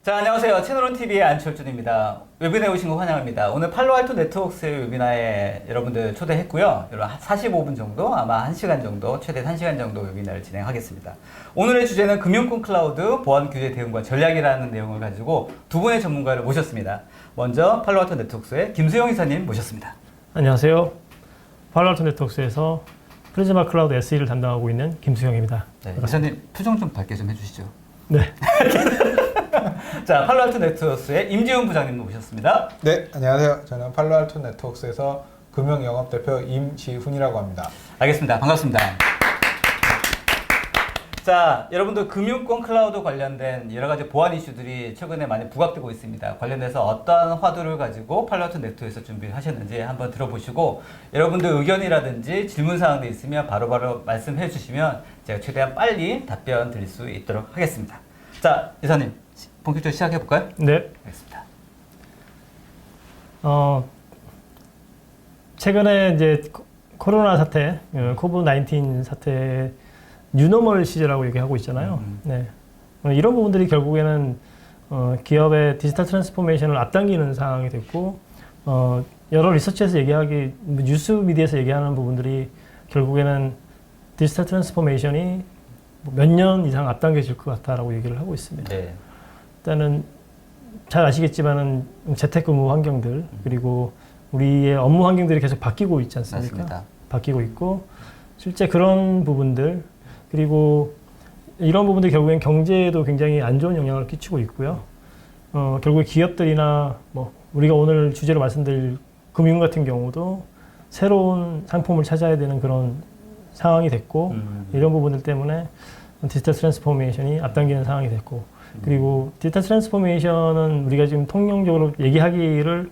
자, 안녕하세요. 채널원TV의 안철준입니다. 웨비나에 오신 거 환영합니다. 오늘 팔로알토 네트워크스의 웨비나에 여러분들 초대했고요. 45분 정도, 아마 1시간 정도, 최대 1시간 정도 웨비나를 진행하겠습니다. 오늘의 주제는 금융권 클라우드 보안 규제 대응과 전략이라는 내용을 가지고 두 분의 전문가를 모셨습니다. 먼저 팔로알토 네트워크스의 김수영 이사님 모셨습니다. 안녕하세요. 팔로알토 네트워크스에서 프리즈마 클라우드 SE를 담당하고 있는 김수영입니다. 네, 이사님 표정 좀 밝게 좀 해주시죠. 네. 자, 팔로알토 네트워크스의 임지훈 부장님 모셨습니다. 네, 안녕하세요. 저는 팔로알토 네트워크스에서 금융영업대표 임지훈이라고 합니다. 알겠습니다. 반갑습니다. 자, 여러분들 금융권 클라우드 관련된 여러 가지 보안 이슈들이 최근에 많이 부각되고 있습니다. 관련해서 어떠한 화두를 가지고 팔로알토 네트워크에서 준비하셨는지 한번 들어보시고 여러분들 의견이라든지 질문사항도 있으면 바로바로 말씀해 주시면 제가 최대한 빨리 답변 드릴 수 있도록 하겠습니다. 자, 이사님 본격적으로 시작해 볼까요? 네. 알겠습니다. 최근에 이제 코로나 사태, 코비드-19 사태 뉴노멀 시대라고 얘기하고 있잖아요. 네. 이런 부분들이 결국에는 기업의 디지털 트랜스포메이션을 앞당기는 상황이 됐고, 여러 리서치에서 얘기하기, 뉴스 미디어에서 얘기하는 부분들이 결국에는 디지털 트랜스포메이션이 몇 년 이상 앞당겨질 것 같다라고 얘기를 하고 있습니다. 네. 일단은 잘 아시겠지만은 재택근무 환경들 그리고 우리의 업무 환경들이 계속 바뀌고 있지 않습니까? 맞습니다. 바뀌고 있고 실제 그런 부분들 그리고 이런 부분들이 결국엔 경제에도 굉장히 안 좋은 영향을 끼치고 있고요. 결국 기업들이나 뭐 우리가 오늘 주제로 말씀드릴 금융 같은 경우도 새로운 상품을 찾아야 되는 그런 상황이 됐고 이런 부분들 때문에 디지털 트랜스포메이션이 앞당기는 상황이 됐고 그리고 디지털 트랜스포메이션은 우리가 지금 통용적으로 얘기하기를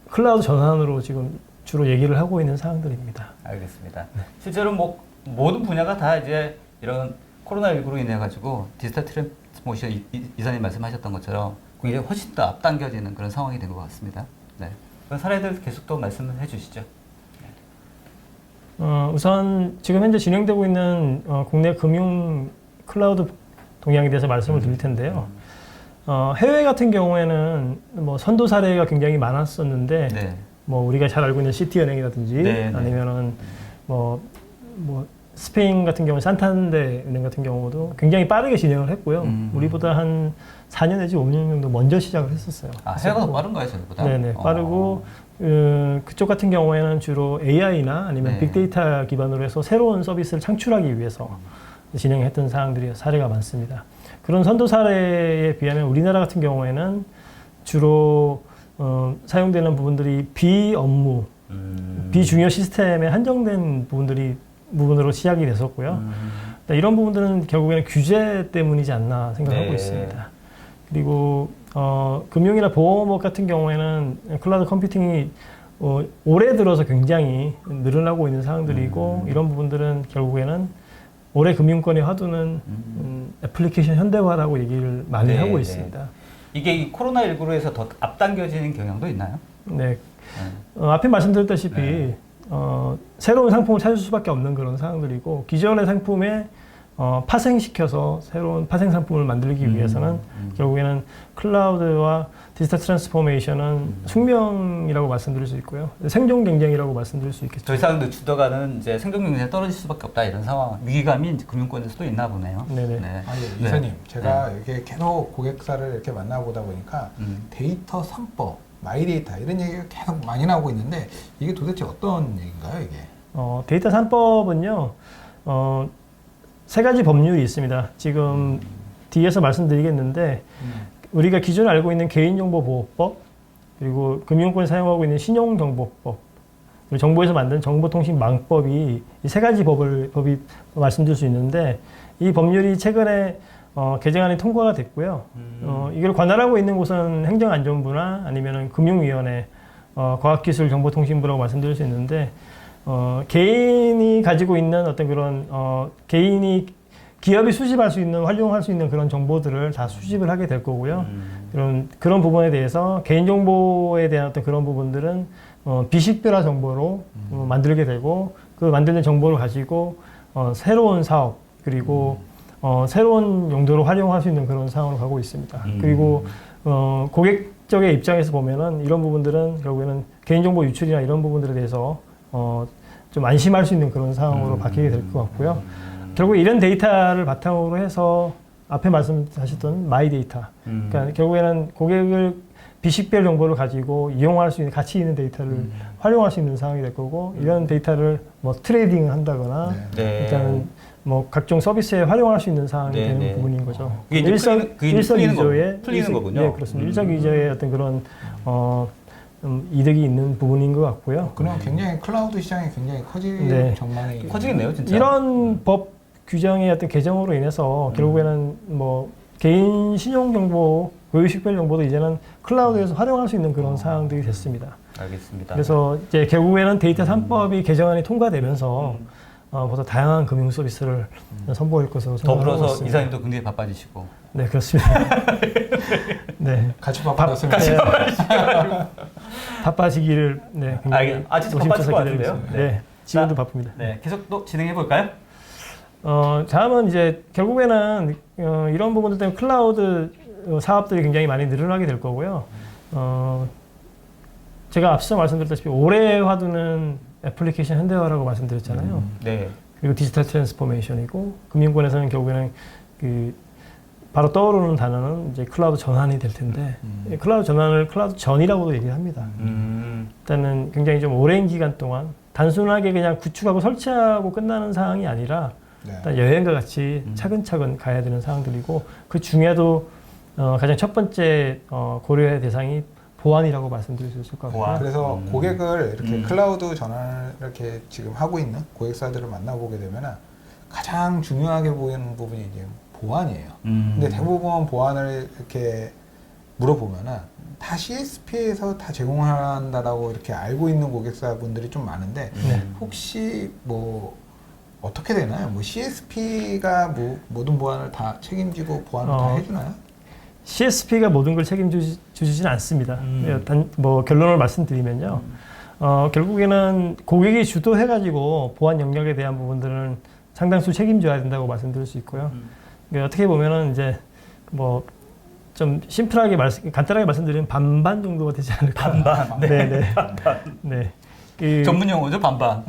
클라우드 전환으로 지금 주로 얘기를 하고 있는 사항들입니다. 알겠습니다. 실제로 뭐 모든 분야가 다 이제 이런 코로나19로 인해 가지고 디지털 트랜스포메이션 이사님 말씀하셨던 것처럼 굉장히 훨씬 더 앞당겨지는 그런 상황이 된 것 같습니다. 네. 그런 사례들 계속 또 말씀을 해주시죠. 우선 지금 현재 진행되고 있는 국내 금융 클라우드 동향에 대해서 말씀을 드릴 텐데요. 해외 같은 경우에는 뭐 선도 사례가 굉장히 많았었는데, 네. 뭐 우리가 잘 알고 있는 시티은행이라든지 네, 네. 아니면은 뭐 스페인 같은 경우 산탄데 은행 같은 경우도 굉장히 빠르게 진행을 했고요. 우리보다 한 4년 내지 5년 정도 먼저 시작을 했었어요. 아, 해외가 더 빠른가요, 저희보다? 네네, 빠르고 그쪽 같은 경우에는 주로 AI나 아니면 네. 빅데이터 기반으로 해서 새로운 서비스를 창출하기 위해서 진행했던 사항들이 사례가 많습니다. 그런 선도 사례에 비하면 우리나라 같은 경우에는 주로 사용되는 부분들이 비업무, 비중요 시스템에 한정된 부분으로 시작이 됐었고요. 이런 부분들은 결국에는 규제 때문이지 않나 생각하고 네. 있습니다. 그리고 금융이나 보험업 같은 경우에는 클라우드 컴퓨팅이 올해 들어서 굉장히 늘어나고 있는 상황들이고 이런 부분들은 결국에는 올해 금융권의 화두는 애플리케이션 현대화라고 얘기를 많이 네, 하고 네. 있습니다. 이게 이 코로나19로 해서 더 앞당겨지는 경향도 있나요? 네. 앞에 말씀드렸다시피 네. 새로운 상품을 찾을 수밖에 없는 그런 상황들이고 기존의 상품에 파생시켜서 새로운 파생 상품을 만들기 위해서는 결국에는 클라우드와 디지털 트랜스포메이션은 숙명이라고 말씀드릴 수 있고요. 생존 경쟁이라고 말씀드릴 수 있겠죠. 더 이상 늦추다가는 이제 생존 경쟁이 떨어질 수밖에 없다 이런 상황, 위기감이 이제 금융권에서도 있나 보네요. 네네. 네. 아니, 이사님, 제가 이렇게 계속 고객사를 이렇게 만나보다 보니까 데이터 3법, 마이데이터 이런 얘기가 계속 많이 나오고 있는데 이게 도대체 어떤 얘기인가요, 이게? 데이터 3법은요, 세 가지 법률이 있습니다. 지금 뒤에서 말씀드리겠는데, 우리가 기존에 알고 있는 개인정보보호법, 그리고 금융권에 사용하고 있는 신용정보법, 그리고 정부에서 만든 정보통신망법이 이 세 가지 법이 말씀드릴 수 있는데, 이 법률이 최근에 개정안이 통과가 됐고요. 이걸 관할하고 있는 곳은 행정안전부나 아니면은 금융위원회, 과학기술정보통신부라고 말씀드릴 수 있는데, 개인이 가지고 있는 어떤 그런, 기업이 수집할 수 있는, 활용할 수 있는 그런 정보들을 다 수집을 하게 될 거고요. 그런 부분에 대해서 개인정보에 대한 어떤 그런 부분들은, 비식별화 정보로 만들게 되고, 그 만드는 정보를 가지고, 새로운 사업, 그리고, 새로운 용도로 활용할 수 있는 그런 상황으로 가고 있습니다. 그리고 고객 쪽의 입장에서 보면은 이런 부분들은 결국에는 개인정보 유출이나 이런 부분들에 대해서 좀 안심할 수 있는 그런 상황으로 바뀌게 될 것 같고요. 결국 이런 데이터를 바탕으로 해서 앞에 말씀하셨던 마이 데이터. 그러니까 결국에는 고객을 비식별 정보를 가지고 이용할 수 있는 가치 있는 데이터를 활용할 수 있는 상황이 될 거고 이런 데이터를 뭐 트레이딩을 한다거나 네. 일단은 뭐 각종 서비스에 활용할 수 있는 상황이 네, 되는 네. 부분인 거죠. 그게 이제 일석이조의 풀리는 거군요. 네, 그렇습니다. 일석이조의 어떤 그런 이득이 있는 부분인 것 같고요. 그럼 굉장히 클라우드 시장이 굉장히 커질 네. 전망이 커지겠네요, 진짜. 이런 법 규정의 어떤 개정으로 인해서 결국에는 뭐 개인 신용 정보, 고유 식별 정보도 이제는 클라우드에서 활용할 수 있는 그런 사항들이 됐습니다. 알겠습니다. 그래서 이제 결국에는 데이터 3법이 개정안이 통과되면서 보다 다양한 금융 서비스를 선보일 것으로 생각하고 더불어서 있습니다. 이사님도 굉장히 바빠지시고. 네, 그렇습니다. 네. 같이 바빠졌습니다. 바빠지기를 네, 굉장히 진짜 바빠질 것 같은데요? 있습니다. 네, 지금도 바쁩니다. 네, 계속 또 진행해 볼까요? 다음은 이제 결국에는 이런 부분들 때문에 클라우드 사업들이 굉장히 많이 늘어나게 될 거고요. 제가 앞서 말씀드렸다시피 올해화두는 애플리케이션 현대화라고 말씀드렸잖아요. 네. 그리고 디지털 트랜스포메이션이고 금융권에서는 결국에는 바로 떠오르는 단어는 이제 클라우드 전환이 될 텐데 클라우드 전환을 클라우드 전이라고도 얘기를 합니다. 일단은 굉장히 좀 오랜 기간 동안 단순하게 그냥 구축하고 설치하고 끝나는 사항이 아니라 네. 일단 여행과 같이 차근차근 가야 되는 사항들이고 그 중에도 가장 첫 번째 고려의 대상이 보안이라고 말씀드릴 수 있을 것 같고요. 보안. 그래서 고객을 이렇게 클라우드 전환을 이렇게 지금 하고 있는 고객사들을 만나보게 되면 가장 중요하게 보이는 부분이 이제 보안이에요. 근데 대부분 보안을 이렇게 물어보면은 다 CSP에서 다 제공한다라고 이렇게 알고 있는 고객사분들이 좀 많은데 혹시 뭐 어떻게 되나요? 뭐 CSP가 뭐 모든 보안을 다 책임지고 보안을 다 해주나요? CSP가 모든 걸 책임지지는 않습니다. 뭐 결론을 말씀드리면요. 결국에는 고객이 주도해가지고 보안 영역에 대한 부분들은 상당수 책임져야 된다고 말씀드릴 수 있고요. 어떻게 보면은 이제 뭐 좀 심플하게 간단하게 말씀드리면 반반 정도가 되지 않을까. 반반. 네. 네. 전문 용어죠, 반반.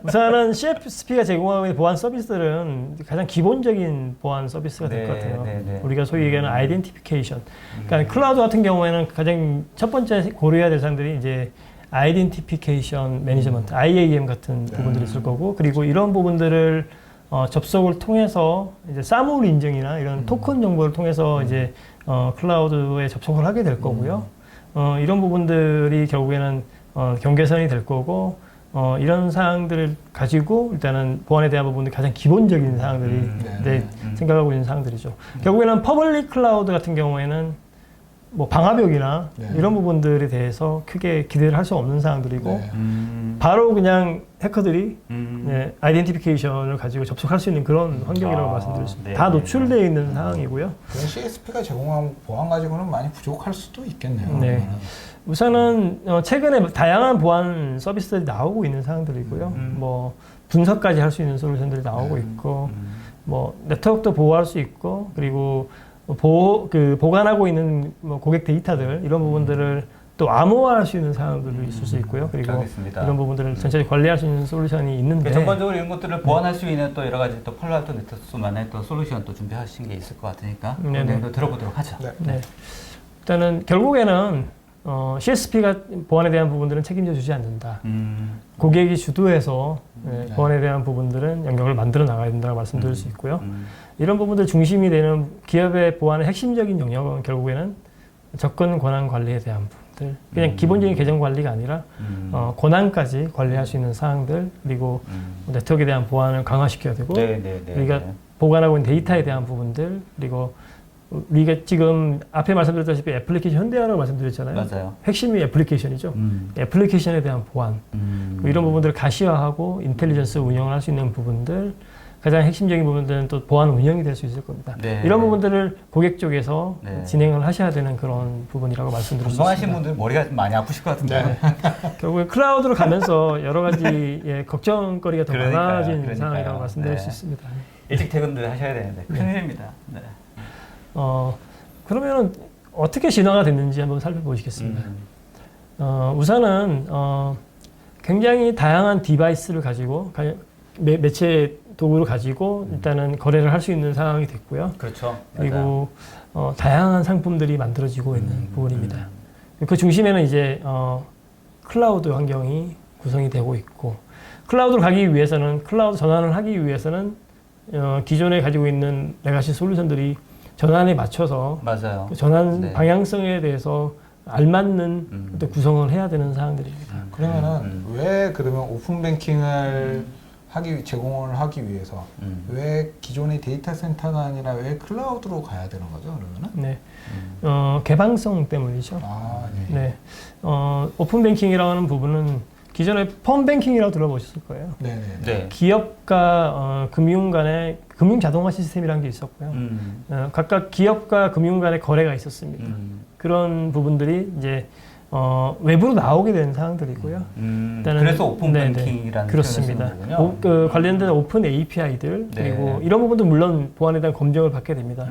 우선은 CSP가 제공하고 있는 보안 서비스들은 가장 기본적인 보안 서비스가 될 것 같아요. 우리가 소위 얘기하는 아이덴티피케이션. 그러니까 클라우드 같은 경우에는 가장 첫 번째 고려해야 될 사항들이 이제 아이덴티피케이션 매니지먼트, IAM 같은 부분들이 있을 거고, 그리고 이런 부분들을 접속을 통해서 이제 사물 인증이나 이런 토큰 정보를 통해서 이제 클라우드에 접속을 하게 될 거고요. 이런 부분들이 결국에는 경계선이 될 거고 이런 사항들을 가지고 일단은 보안에 대한 부분들이 가장 기본적인 사항들이 생각하고 있는 사항들이죠. 결국에는 퍼블릭 클라우드 같은 경우에는 뭐 방화벽이나 이런 부분들에 대해서 크게 기대를 할 수 없는 사항들이고 바로 그냥 해커들이 아이덴티피케이션을 가지고 접속할 수 있는 그런 환경이라고 말씀드렸습니다. 다 노출되어 있는 상황이고요. 그런 CSP가 제공한 보안 가지고는 많이 부족할 수도 있겠네요. 네. 우선은 최근에 다양한 보안 서비스들이 나오고 있는 상황들이고요. 뭐 분석까지 할 수 있는 솔루션들이 나오고 있고, 뭐 네트워크도 보호할 수 있고, 그리고 보관하고 있는 뭐 고객 데이터들 이런 부분들을 또 암호화할 수 있는 상황들이 있을 수 있고요. 그리고 알겠습니다. 이런 부분들을 전체적으로 관리할 수 있는 솔루션이 있는데 전반적으로 이런 것들을 보완할 수 있는 또 여러 가지 또 팔로알토 네트워크만의 또 솔루션 또 준비하신 게 있을 것 같으니까 또 들어보도록 하죠. 네. 일단은 결국에는 CSP가 보안에 대한 부분들은 책임져 주지 않는다. 고객이 주도해서 보안에 대한 부분들은 영역을 만들어 나가야 된다고 말씀드릴 수 있고요. 이런 부분들 중심이 되는 기업의 보안의 핵심적인 영역은 결국에는 접근 권한 관리에 대한 부분들, 그냥 기본적인 계정 관리가 아니라 권한까지 관리할 수 있는 사항들, 그리고 네트워크에 대한 보안을 강화시켜야 되고, 우리가 보관하고 있는 데이터에 대한 부분들, 그리고 우리가 지금 앞에 말씀드렸다시피 애플리케이션 현대화라고 말씀드렸잖아요. 맞아요. 핵심이 애플리케이션이죠. 애플리케이션에 대한 보안, 이런 부분들을 가시화하고 인텔리전스 운영을 할 수 있는 부분들, 가장 핵심적인 부분들은 또 보안 운영이 될 수 있을 겁니다. 이런 부분들을 고객 쪽에서 진행을 하셔야 되는 그런 부분이라고 말씀드릴 수 있습니다. 건강하신 분들 머리가 많이 아프실 것 같은데요. 결국에 클라우드로 가면서 여러 가지 걱정거리가 더 많아진 상황이라고 말씀드릴 수 있습니다. 일찍 퇴근들 하셔야 되는데 큰일입니다. 네. 그러면은 어떻게 진화가 됐는지 한번 살펴보시겠습니다. 우선은 굉장히 다양한 디바이스를 가지고 매체 도구를 가지고 일단은 거래를 할 수 있는 상황이 됐고요. 그렇죠. 그리고 다양한 상품들이 만들어지고 있는 부분입니다. 그 중심에는 이제 클라우드 환경이 구성이 되고 있고, 클라우드를 가기 위해서는, 클라우드 전환을 하기 위해서는 기존에 가지고 있는 레가시 솔루션들이 전환에 맞춰서 맞아요. 그 전환 네. 방향성에 대해서 알맞는 어떤 구성을 해야 되는 사항들입니다. 그러면은 왜 그러면 오픈 뱅킹을 제공을 하기 위해서 왜 기존의 데이터 센터가 아니라 왜 클라우드로 가야 되는 거죠? 그러면은? 네, 개방성 때문이죠. 아, 네. 네, 오픈 뱅킹이라고 하는 부분은 기존에 펌 뱅킹이라고 들어보셨을 거예요. 네네. 네. 기업과 금융 간의 금융 자동화 시스템이라는 게 있었고요. 각각 기업과 금융 간의 거래가 있었습니다. 그런 부분들이 이제 외부로 나오게 된 상황들이고요. 일단은 그래서 오픈 네네, 뱅킹이라는 그렇습니다. 표현을 쓰는 거군요. 관련된 오픈 API들 네. 그리고 이런 부분도 물론 보안에 대한 검증을 받게 됩니다.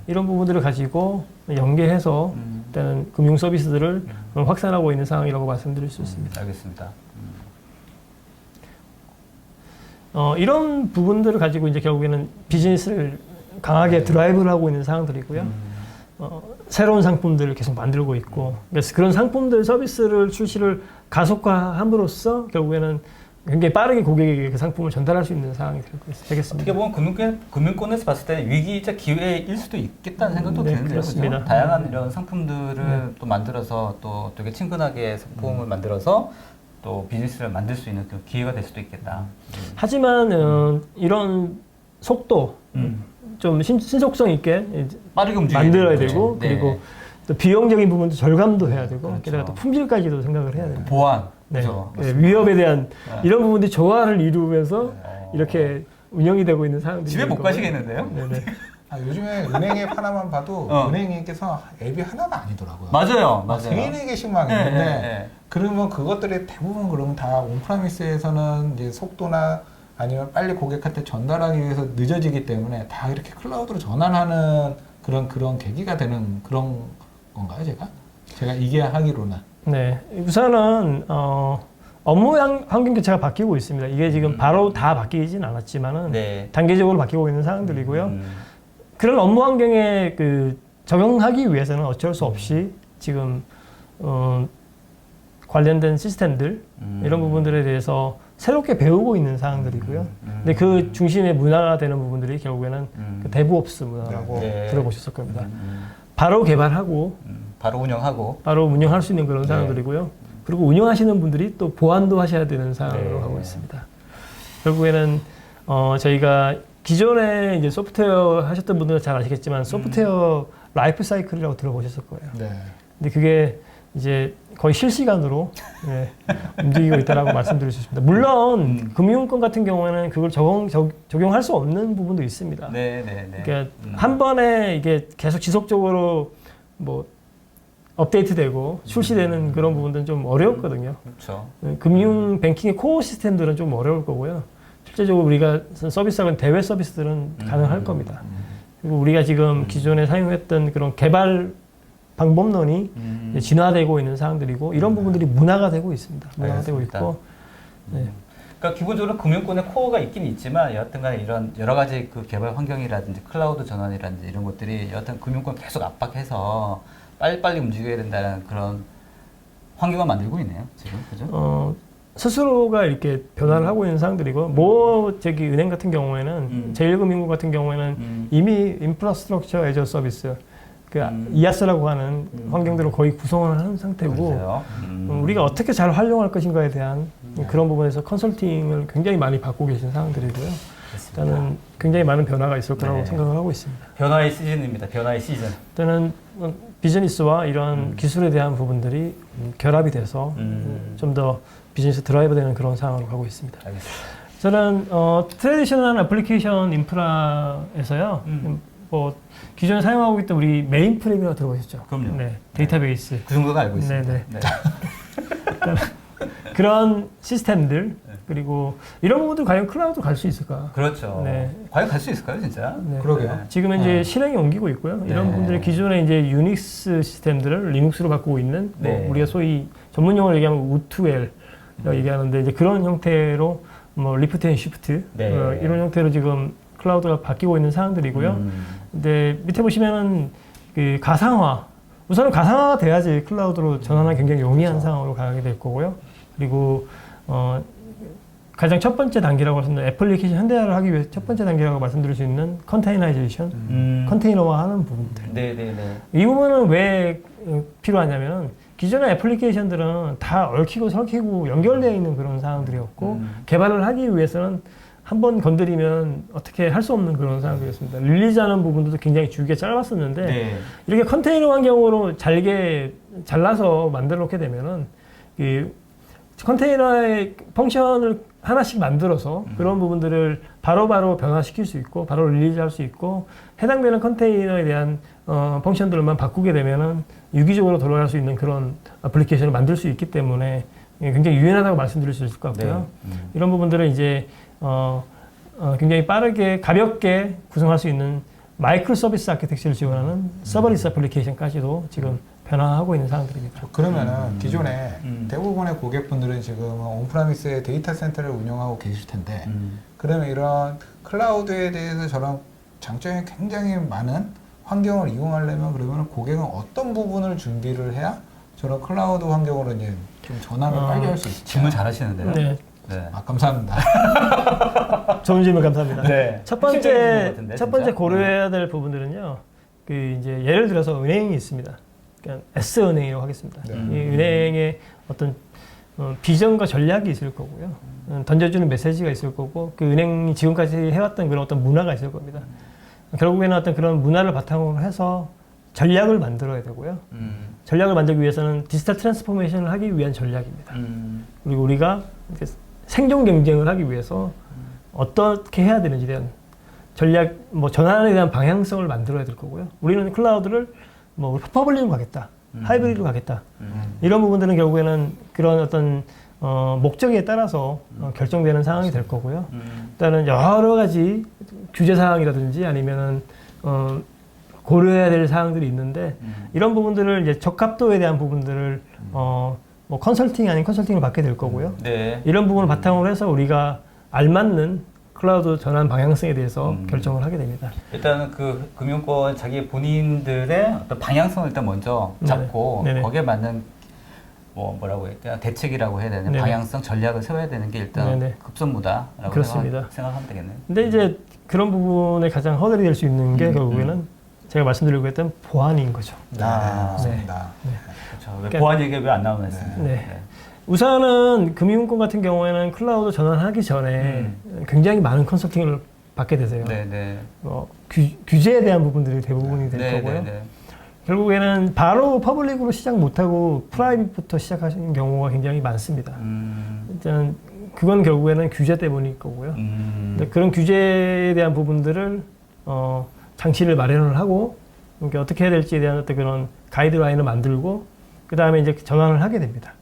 이런 부분들을 가지고 연계해서 일단은 금융 서비스들을 확산하고 있는 상황이라고 말씀드릴 수 있습니다. 알겠습니다. 이런 부분들을 가지고 이제 결국에는 비즈니스를 강하게 드라이브를 하고 있는 상황들이고요. 새로운 상품들을 계속 만들고 있고, 그래서 그런 상품들 서비스를 출시를 가속화함으로써 결국에는 굉장히 빠르게 고객에게 그 상품을 전달할 수 있는 상황이 되겠습니다. 어떻게 보면 금융권에서 봤을 때 위기이자 기회일 수도 있겠다는 생각도 네, 드는데요. 그렇습니다. 그렇죠? 다양한 이런 상품들을 또 만들어서 또 되게 친근하게 상품을 만들어서 또 비즈니스를 만들 수 있는 그 기회가 될 수도 있겠다. 하지만 이런 속도, 좀 신속성 있게 빠르게 움직여야 만들어야 되는 되고, 거죠. 네. 그리고 또 비용적인 부분도 절감도 해야 되고, 그렇죠. 게다가 또 품질까지도 생각을 해야 됩니다. 보안. 네. 그렇죠. 네, 위협에 대한 네. 이런 부분들이 조화를 이루면서 이렇게 운영이 되고 있는 상황들이 집에 못 가시겠는데요? 네네. 요즘에 은행 앱 하나만 봐도 은행에서 앱이 하나가 아니더라고요. 맞아요. 막 맞아요. 3-4개씩 막 있는데 네. 그러면 그것들이 대부분 그러면 다 온프라미스에서는 이제 속도나 아니면 빨리 고객한테 전달하기 위해서 늦어지기 때문에 다 이렇게 클라우드로 전환하는 그런 계기가 되는 그런 건가요, 제가 이해하기로는? 네, 우선은 업무 환경 자체가 바뀌고 있습니다. 이게 지금 바로 다 바뀌진 않았지만은 네. 단계적으로 바뀌고 있는 상황들이고요. 그런 업무 환경에 적용하기 위해서는 어쩔 수 없이 지금 관련된 시스템들 이런 부분들에 대해서 새롭게 배우고 있는 상황들이고요. 근데 그 중심에 문화가 되는 부분들이 결국에는 그 데브옵스 문화라고 네. 들어보셨을 겁니다. 바로 개발하고 바로 운영하고. 바로 운영할 수 있는 그런 상황들이고요. 그리고 운영하시는 분들이 또 보완도 하셔야 되는 상황으로 네. 가고 있습니다. 결국에는 저희가 기존에 이제 소프트웨어 하셨던 분들은 잘 아시겠지만 소프트웨어 라이프 사이클이라고 들어보셨을 거예요. 네. 근데 그게 이제 거의 실시간으로 움직이고 있다라고 말씀드릴 수 있습니다. 물론 금융권 같은 경우에는 그걸 적용할 수 없는 부분도 있습니다. 네. 그러니까 한 번에 이게 계속 지속적으로 뭐 업데이트되고 출시되는 그런 부분들은 좀 어려웠거든요. 그렇죠. 금융 뱅킹의 코어 시스템들은 좀 어려울 거고요. 실제적으로 우리가 서비스하는 대외 서비스들은 가능할 겁니다. 그리고 우리가 지금 기존에 사용했던 그런 개발 방법론이 진화되고 있는 사항들이고 이런 부분들이 문화가 되고 있습니다. 문화가 되고 알겠습니다. 있고. 네. 그러니까 기본적으로 금융권의 코어가 있긴 있지만 여하튼간에 이런 여러 가지 그 개발 환경이라든지 클라우드 전환이라든지 이런 것들이 여하튼 금융권 계속 압박해서 빨리빨리 움직여야 된다는 그런 환경을 만들고 있네요. 지금 그죠? 스스로가 이렇게 변화를 하고 있는 상황들이고 은행 같은 경우에는 제1금융국 같은 경우에는 이미 인프라스트럭처 애저 서비스 이아스라고 하는 환경들을 거의 구성을 한 상태고 우리가 어떻게 잘 활용할 것인가에 대한 그런 부분에서 컨설팅을 굉장히 많이 받고 계신 상황들이고요. 일단은 굉장히 많은 변화가 있을 거라고 생각을 하고 있습니다. 변화의 시즌입니다. 변화의 시즌. 일단은 비즈니스와 이런 기술에 대한 부분들이 결합이 돼서 좀 더 비즈니스 드라이브 되는 그런 상황으로 가고 있습니다. 알겠습니다. 저는 트레디셔널 애플리케이션 인프라에서요. 뭐 기존에 사용하고 있던 우리 메인 프레임이라고 들어보셨죠? 그럼요. 네, 데이터베이스. 그 정도는 알고 있습니다. 네네. 그런 시스템들 그리고 이런 부분들 과연 클라우드 갈 수 있을까? 그렇죠. 네. 과연 갈 수 있을까요, 진짜? 네. 그러게요. 지금은 이제 실행이 옮기고 있고요. 이런 네. 부분들이 기존에 이제 유닉스 시스템들을 리눅스로 바꾸고 있는 뭐 네. 우리가 소위 전문 용어로 얘기하면 우투엘 얘기하는데 이제 그런 형태로 뭐 리프트 앤 시프트 네. 이런 형태로 지금 클라우드가 바뀌고 있는 상황들이고요. 근데 밑에 보시면은 그 가상화 우선은 가상화가 돼야지 클라우드로 전환하기 굉장히 용이한 상황으로 가게 될 거고요. 그리고 가장 첫 번째 단계라고 말씀드린 애플리케이션 현대화를 하기 위해 첫 번째 단계라고 말씀드릴 수 있는 컨테이너이제이션, 컨테이너화하는 부분들. 네네네. 이 부분은 왜 필요하냐면은 기존의 애플리케이션들은 다 얽히고 설키고 연결되어 있는 그런 상황들이었고 개발을 하기 위해서는 한번 건드리면 어떻게 할 수 없는 그런 상황이었습니다. 릴리즈하는 부분들도 굉장히 주기가 짧았었는데 네. 이렇게 컨테이너 환경으로 잘게 잘라서 만들어 놓게 되면은 이 컨테이너의 펑션을 하나씩 만들어서 그런 부분들을 바로바로 변화시킬 수 있고 바로 릴리즈할 수 있고 해당되는 컨테이너에 대한 펑션들만 바꾸게 되면은 유기적으로 돌아갈 수 있는 그런 애플리케이션을 만들 수 있기 때문에 굉장히 유연하다고 말씀드릴 수 있을 것 같고요. 네. 이런 부분들은 이제 굉장히 빠르게 가볍게 구성할 수 있는 마이크로 서비스 아키텍처를 지원하는 서버리스 애플리케이션까지도 지금 변화하고 있는 상황들입니다. 그러면은 기존에 대부분의 고객분들은 지금 온프라미스의 데이터 센터를 운영하고 계실 텐데 그러면 이런 클라우드에 대해서 저런 장점이 굉장히 많은 환경을 이용하려면 그러면 고객은 어떤 부분을 준비를 해야 저런 클라우드 환경으로 이제 좀 전환을 빨리 할 수 있을지. 질문 잘하시는데요. 네. 네. 아, 감사합니다. 좋은 질문 감사합니다. 네. 첫 핵심적인 질문 번째 같은데, 첫 번째 진짜? 고려해야 될 부분들은요. 그 이제 예를 들어서 은행이 있습니다. 그냥 S은행이라고 하겠습니다. 네. 이 은행의 어떤 비전과 전략이 있을 거고요. 던져주는 메시지가 있을 거고 그 은행이 지금까지 해왔던 그런 어떤 문화가 있을 겁니다. 결국에는 어떤 그런 문화를 바탕으로 해서 전략을 만들어야 되고요. 전략을 만들기 위해서는 디지털 트랜스포메이션을 하기 위한 전략입니다. 그리고 우리가 이렇게 생존 경쟁을 하기 위해서 어떻게 해야 되는지에 대한 전략, 뭐 전환에 대한 방향성을 만들어야 될 거고요. 우리는 클라우드를 뭐 퍼블릭으로 가겠다, 하이브리드로 가겠다. 이런 부분들은 결국에는 그런 어떤 목적에 따라서 결정되는 상황이 될 거고요. 일단은 여러 가지 규제 사항이라든지 아니면은 고려해야 될 사항들이 있는데 이런 부분들을 이제 적합도에 대한 부분들을 뭐 컨설팅 아닌 컨설팅을 받게 될 거고요. 네. 이런 부분을 바탕으로 해서 우리가 알맞는 클라우드 전환 방향성에 대해서 결정을 하게 됩니다. 일단은 그 금융권 자기 본인들의 어떤 방향성을 일단 먼저 잡고 네네. 거기에 맞는 뭐라고 해야 되나 대책이라고 해야 되나 네네. 방향성 전략을 세워야 되는 게 일단 네네. 급선무다라고 그렇습니다. 생각하면 되겠네요. 근데 이제 그런 부분에 가장 허들이 될 수 있는 게 결국에는 제가 말씀드리고 했던 보안인 거죠. 네, 맞습니다. 그렇죠. 왜 그러니까- 보안 얘기가 왜 안 나오나 했습니다. 네. 우선은 금융권 같은 경우에는 클라우드 전환하기 전에 굉장히 많은 컨설팅을 받게 되세요. 네네. 규제에 대한 부분들이 대부분이 될 네, 거고요. 네, 네. 결국에는 바로 퍼블릭으로 시작 못하고 프라이빗부터 시작하시는 경우가 굉장히 많습니다. 일단 그건 결국에는 규제 때문일 거고요. 근데 그런 규제에 대한 부분들을 장치를 마련을 하고 이렇게 어떻게 해야 될지에 대한 어떤 그런 가이드라인을 만들고 그 다음에 이제 전환을 하게 됩니다.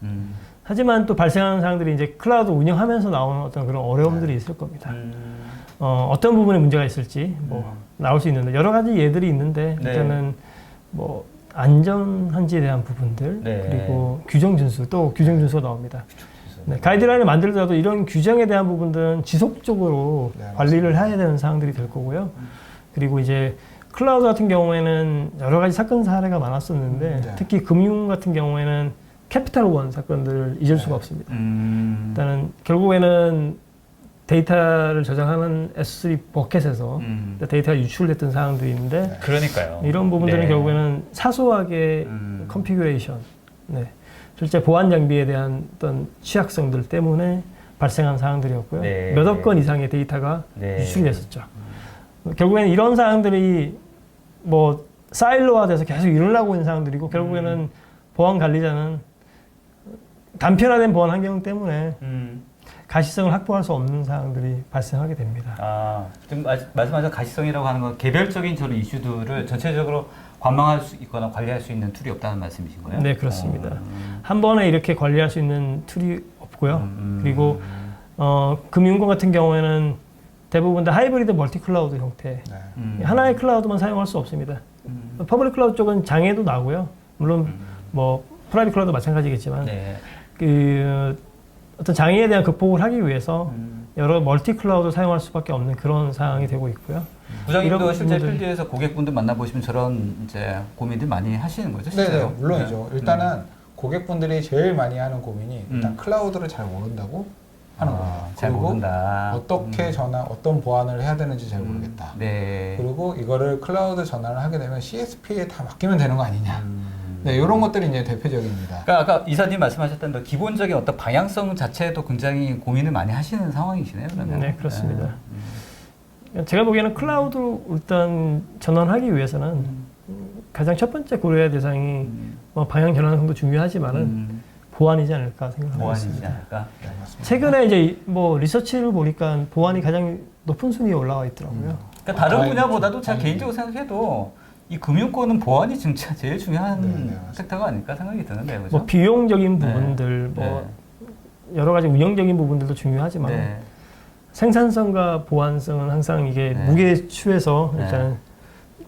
하지만 또 발생하는 사항들이 이제 클라우드 운영하면서 나오는 어떤 그런 어려움들이 있을 겁니다. 어떤 부분에 문제가 있을지 뭐 나올 수 있는데 여러 가지 예들이 있는데 네. 일단은 뭐 안전한지에 대한 부분들 네. 그리고 규정 준수 또 규정 준수가 나옵니다. 네, 가이드라인을 만들더라도 이런 규정에 대한 부분들은 지속적으로 네, 관리를 해야 되는 사항들이 될 거고요. 그리고 이제 클라우드 같은 경우에는 여러 가지 사건 사례가 많았었는데 네. 특히 금융 같은 경우에는 캐피탈 원 사건들을 잊을 수가 없습니다. 일단은 결국에는 데이터를 저장하는 S3 버켓에서 데이터가 유출됐던 사항들이 있는데 그러니까요. 이런 부분들은 네. 결국에는 사소하게 컨피규레이션, 네. 실제 보안 장비에 대한 어떤 취약성들 때문에 발생한 사항들이었고요. 네. 몇억 건 이상의 데이터가 네. 유출이 됐었죠. 결국에는 이런 사항들이 뭐 사일로화돼서 계속 일어나고 있는 사항들이고 결국에는 보안 관리자는 단편화된 보안 환경 때문에 가시성을 확보할 수 없는 사항들이 발생하게 됩니다. 아, 지금 말씀하신 가시성이라고 하는 건 개별적인 저런 이슈들을 전체적으로 관망할 수 있거나 관리할 수 있는 툴이 없다는 말씀이신 거예요? 네, 그렇습니다. 한 번에 이렇게 관리할 수 있는 툴이 없고요. 그리고 금융권 같은 경우에는 대부분 다 하이브리드 멀티 클라우드 형태. 네. 하나의 클라우드만 사용할 수 없습니다. 퍼블릭 클라우드 쪽은 장애도 나고요. 물론 뭐 프라이빗 클라우드 마찬가지겠지만 네. 그 어떤 장애에 대한 극복을 하기 위해서 여러 멀티 클라우드 사용할 수밖에 없는 그런 상황이 되고 있고요. 부장님도 이런 실제 부분들- 필드에서 고객분들 만나보시면 저런 이제 고민들 많이 하시는 거죠? 네, 실제로? 물론이죠. 네. 일단은 고객분들이 제일 많이 하는 고민이 일단 클라우드를 잘 모른다고 하는 겁니다. 잘 그리고 모른다. 어떻게 어떤 보안을 해야 되는지 잘 모르겠다. 네. 그리고 이거를 클라우드 전환을 하게 되면 CSP에 다 맡기면 되는 거 아니냐. 네, 이런 것들이 이제 대표적입니다. 그러니까 아까 이사님 말씀하셨던 그 기본적인 어떤 방향성 자체도 굉장히 고민을 많이 하시는 상황이시네요. 그러면. 네, 그렇습니다. 제가 보기에는 클라우드로 일단 전환하기 위해서는 가장 첫 번째 고려해야 대상이 뭐 방향 전환성도 중요하지만은 보안이지 않을까 생각하고 보안이지 있습니다. 않을까? 네, 맞습니다. 최근에 이제 뭐 리서치를 보니까 보안이 가장 높은 순위에 올라와 있더라고요. 그러니까 다른 다행이죠. 분야보다도 제가 다행이죠. 개인적으로 생각해도 이 금융권은 보안이 진짜 제일 중요한 네, 네, 맞습니다. 섹터가 아닐까 생각이 드는데 그죠? 뭐 비용적인 네. 부분들, 뭐 네. 여러 가지 운영적인 부분들도 중요하지만 네. 생산성과 보안성은 항상 이게 네. 무게추에서 네. 일단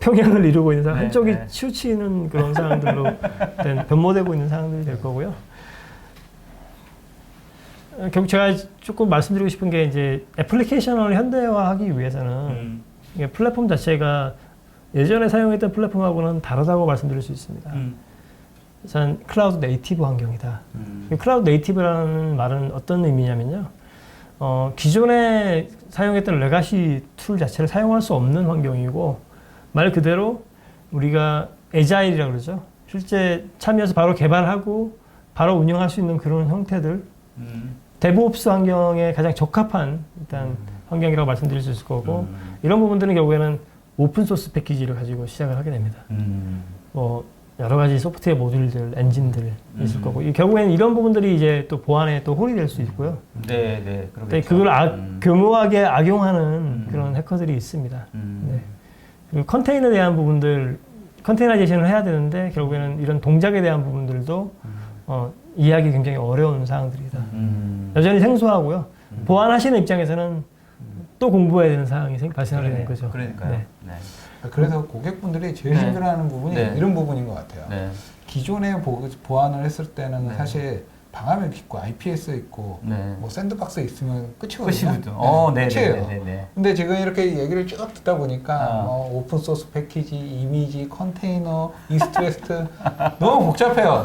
평양을 이루고 있는 상황, 네, 한쪽이 네. 치우치는 그런 상황들로 일단 변모되고 있는 상황들이 될 거고요. 결국 제가 조금 말씀드리고 싶은 게 이제 애플리케이션을 현대화하기 위해서는 이게 플랫폼 자체가 예전에 사용했던 플랫폼하고는 다르다고 말씀드릴 수 있습니다. 우선 클라우드 네이티브 환경이다. 이 클라우드 네이티브라는 말은 어떤 의미냐면요. 기존에 사용했던 레가시 툴 자체를 사용할 수 없는 환경이고 말 그대로 우리가 애자일이라고 그러죠. 실제 참여해서 바로 개발하고 바로 운영할 수 있는 그런 형태들 데브옵스 환경에 가장 적합한 일단 환경이라고 말씀드릴 수 있을 거고 이런 부분들은 결국에는 오픈소스 패키지를 가지고 시작을 하게 됩니다. 뭐 여러 가지 소프트웨어 모듈들, 엔진들 있을 거고 결국에는 이런 부분들이 이제 또 보안에 또 홀이 될 수 있고요. 네, 네. 근데 그러겠죠. 그걸 교묘하게 악용하는 그런 해커들이 있습니다. 네. 그리고 컨테이너에 대한 부분들, 컨테이너제이션을 해야 되는데 결국에는 이런 동작에 대한 부분들도 이해하기 굉장히 어려운 사항들이다. 여전히 생소하고요. 보안하시는 입장에서는 또 공부해야 되는 상황이 발생하게 되는 거죠. 그러니까요. 네. 네. 그래서 고객분들이 제일 네. 힘들어하는 부분이 네. 이런 부분인 것 같아요. 네. 기존에 보안을 했을 때는 네. 사실 방화면 있고 IPS 있고 네. 뭐 샌드박스 있으면 끝이거든요. 끝이거든요. 네, 네, 끝이에요. 네, 네. 근데 지금 이렇게 얘기를 쭉 듣다 보니까 아. 오픈 소스 패키지, 이미지, 컨테이너, 이스트 웨스트 너무 복잡해요.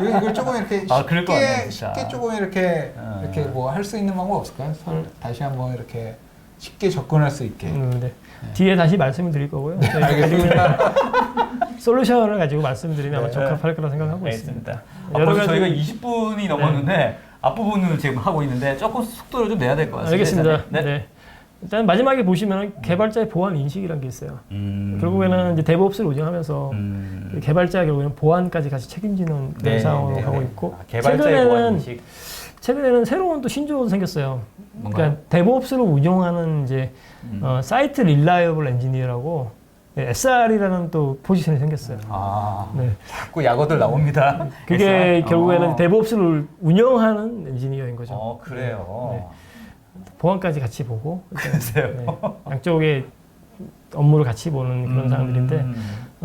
이걸 조금 이렇게 아, 그럴 것 같네요, 진짜. 쉽게 조금 이렇게 아. 이렇게 뭐 할 수 있는 방법 없을까요? 다시 한번 이렇게 쉽게 접근할 수 있게. 네. 뒤에 다시 말씀을 드릴 거고요. 저희가 알겠습니다. 솔루션을 가지고 말씀드리면 아마 네. 적합할 거라 생각하고 알겠습니다. 있습니다. 앞으로 저희가 20분이 넘었는데 앞부분을 지금 하고 있는데 조금 속도를 좀 내야 될 것 같습니다. 알겠습니다. 네. 네. 일단 마지막에 보시면 개발자의 보안 인식이라는 게 있어요. 결국에는 이제 데브옵스를 운영하면서 그 개발자가 결국에는 보안까지 같이 책임지는 그런 상황으로 가고 있고 개발자의 보안 인식. 최근에는 새로운 또 신조어도 생겼어요. 뭔가요? 그러니까 데브옵스를 운영하는 이제 사이트 릴라이어블 엔지니어라고 SR이라는 또 포지션이 생겼어요. 아, 네. 자꾸 약어들 나옵니다. 그게 SR? 결국에는 데브옵스를 운영하는 엔지니어인 거죠. 그래요. 네. 보안까지 같이 보고 그러세요. 네. 양쪽의 업무를 같이 보는 그런 상황들인데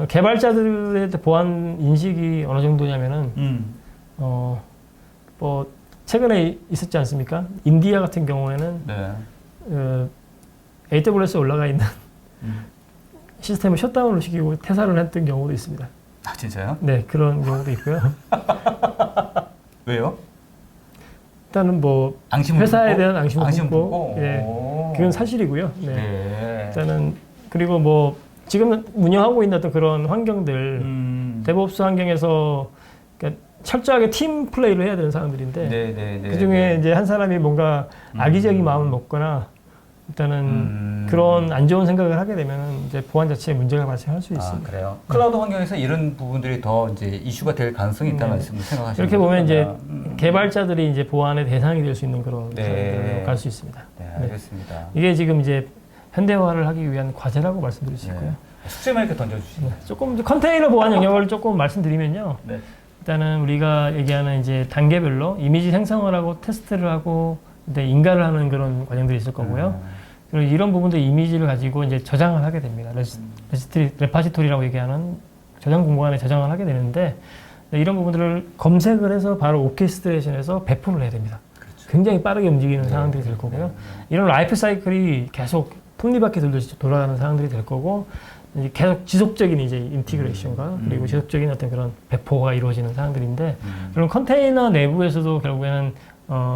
개발자들의 보안 인식이 어느 정도냐면은 뭐 최근에 있었지 않습니까? 인디아 같은 경우에는 네. AWS에 올라가 있는 시스템을 셧다운을 시키고 퇴사를 했던 경우도 있습니다. 아, 진짜요? 네, 그런 경우도 있고요. 왜요? 일단은 뭐 앙심을 회사에 품고? 대한 앙심을 앙심을 품고, 품고? 예, 오. 그건 사실이고요. 네. 네. 일단은 그리고 뭐 지금 운영하고 있는 어떤 그런 환경들, 데브옵스 환경에서 그러니까 철저하게 팀 플레이를 해야 되는 상황들인데 네, 네, 네, 그 중에 네. 이제 한 사람이 뭔가 악의적인 마음을 먹거나 일단은 그런 안 좋은 생각을 하게 되면 이제 보안 자체에 문제가 발생할 수 있습니다. 그래요. 클라우드 환경에서 이런 부분들이 더 이제 이슈가 될 가능성이 있다는 말씀을 생각하시는 이렇게 보면 이제 거구나. 개발자들이 이제 보안의 대상이 될 수 있는 그런 네. 상황으로 갈 수 있습니다. 네, 알겠습니다. 이게 지금 이제 현대화를 하기 위한 과제라고 말씀드릴 수 있고요. 숙제만 이렇게 던져주시면. 조금 이제 컨테이너 보안 영역을 조금 말씀드리면요. 네. 일단은 우리가 얘기하는 이제 단계별로 이미지 생성을 하고 테스트를 하고 때 인가를 하는 그런 과정들이 있을 거고요. 그리고 이런 부분들 이미지를 가지고 이제 저장을 하게 됩니다. 레파지토리라고 얘기하는 저장 공간에 저장을 하게 되는데 이런 부분들을 검색을 해서 바로 오케스트레이션에서 배포를 해야 됩니다. 그렇죠. 굉장히 빠르게 움직이는 상황들이 될 거고요. 이런 라이프 사이클이 계속 톱니바퀴 돌듯이 돌아가는 상황들이 될 거고 이제 계속 지속적인 이제 인티그레이션과 그리고 지속적인 어떤 그런 배포가 이루어지는 상황들인데 그런 컨테이너 내부에서도 결국에는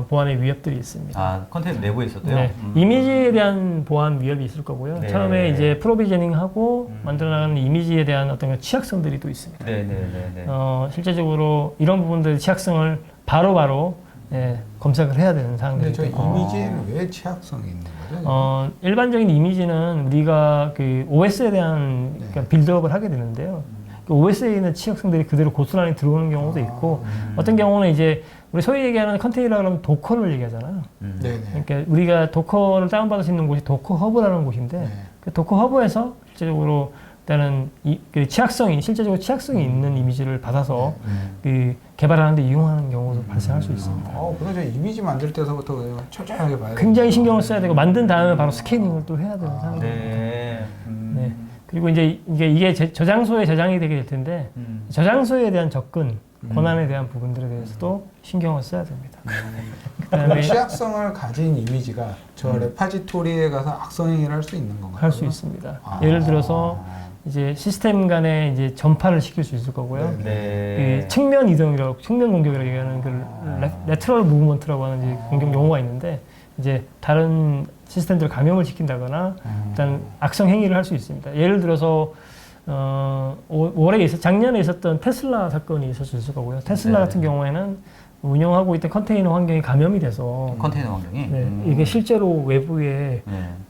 보안의 위협들이 있습니다. 아, 컨테이너 내부에서도요? 네. 이미지에 대한 보안 위협이 있을 거고요. 네. 처음에 이제 프로비저닝하고 만들어나가는 이미지에 대한 어떤 취약성들이 또 있습니다. 네네네. 실제적으로 이런 부분들 취약성을 바로바로 검색을 해야 되는 근데 상황들이 저 있고. 이미지에는 왜 취약성이 있는 거죠? 일반적인 이미지는 우리가 그 OS에 대한 그러니까 빌드업을 하게 되는데요. 그 OS에 있는 취약성들이 그대로 고스란히 들어오는 경우도 있고 어떤 경우는 이제 우리 소위 얘기하는 컨테이너라 그러면 도커를 얘기하잖아요. 네네. 그러니까 우리가 도커를 다운받을 수 있는 곳이 도커 허브라는 곳인데 네. 그 도커 허브에서 실제적으로 일단은 그 실제적으로 취약성이 있는 이미지를 받아서 그 개발하는데 이용하는 경우도 발생할 수 있습니다. 그래서 이미지 만들 때서부터 철저하게 봐야 돼요. 굉장히 신경을 써야 되고 만든 다음에 바로 스캐닝을 또 해야 되는 상황입니다. 네. 네. 그리고 이제 이게 저장소에 저장이 되게 될 텐데 저장소에 대한 접근, 권한에 대한 부분들에 대해서도 신경을 써야 됩니다. 그다음에 취약성을 가진 이미지가 저 레파지토리에 가서 악성행위를 할 수 있는 건가요? 할 수 있습니다. 예를 들어서 이제 시스템 간에 이제 전파를 시킬 수 있을 거고요. 네. 그 측면 이동이라고, 측면 공격이라고 얘기하는 그 레트럴 무브먼트라고 하는 이제 공격 용어가 있는데 이제 다른 시스템들을 감염을 시킨다거나 일단 악성 행위를 할 수 있습니다. 예를 들어서 작년에 있었던 테슬라 사건이 있었을 거고요. 테슬라 같은 경우에는 운영하고 있던 컨테이너 환경이 감염이 돼서 컨테이너 환경이? 이게 실제로 외부에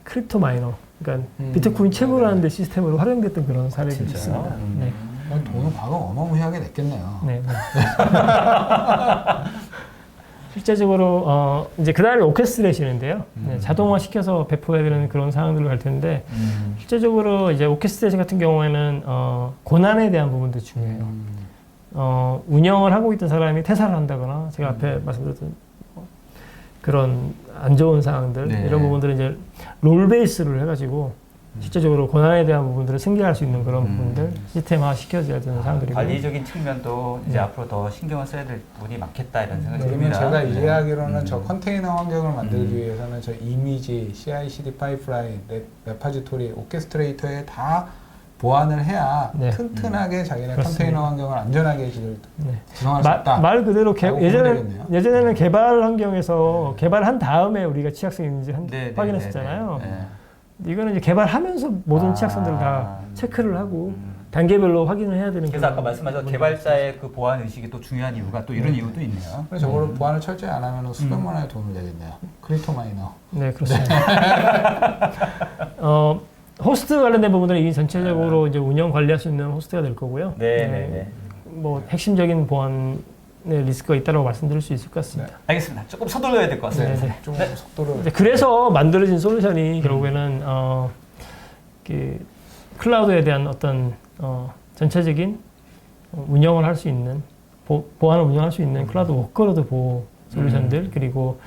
크립토 마이너, 그러니까 비트코인 채굴을 하는데 시스템으로 활용됐던 그런 사례가 있습니다. 네. 돈은 과거 어마무시하게 냈겠네요. 네. 실제적으로 이제 그 다음에 오케스트레이션인데요. 자동화 시켜서 배포해야 되는 그런 상황들로 갈 텐데 실제적으로 이제 오케스트레이션 같은 경우에는 권한에 대한 부분도 중요해요. 운영을 하고 있던 사람이 퇴사를 한다거나 제가 앞에 말씀드렸던 그런 안 좋은 상황들 이런 부분들은 이제 롤 베이스를 해가지고 실제적으로 권한에 대한 부분들을 승계할 수 있는 그런 부분들 시스템화 시켜줘야 되는 상황들이고 관리적인 측면도 이제 앞으로 더 신경을 써야 될 부분이 많겠다 이런 생각이 그러면 듭니다. 제가 이해하기로는 저 컨테이너 환경을 만들기 위해서는 저 이미지, CI/CD 파이프라인, 레파지토리, 오케스트레이터에 다 보완을 해야 튼튼하게 자기네 컨테이너 환경을 안전하게 구성할 수 있다. 말 그대로 되겠네요. 예전에는 개발 환경에서 개발한 다음에 우리가 취약성이 있는지 확인했었잖아요. 이거는 이제 개발하면서 모든 취약성들을 다 체크를 하고 단계별로 확인을 해야 되는. 그래서 아까 말씀하신 개발자의 그 보안 의식이 또 중요한 이유가 또 이런 이유도 있네요. 그래서 저거를 보안을 철저히 안 하면 수백만 원의 돈을 내겠네요. 크립토 마이너. 네, 그렇습니다. 호스트 관련된 부분들은 이 전체적으로 이제 운영 관리할 수 있는 호스트가 될 거고요. 뭐 핵심적인 보안의 리스크가 있다고 말씀드릴 수 있을 것 같습니다. 알겠습니다. 조금 서둘러야 될 것 같습니다. 좀 속도를. 그래서 만들어진 솔루션이 결국에는 그 클라우드에 대한 어떤 전체적인 운영을 할 수 있는 보안을 운영할 수 있는 클라우드 워크로드 보호 솔루션들 그리고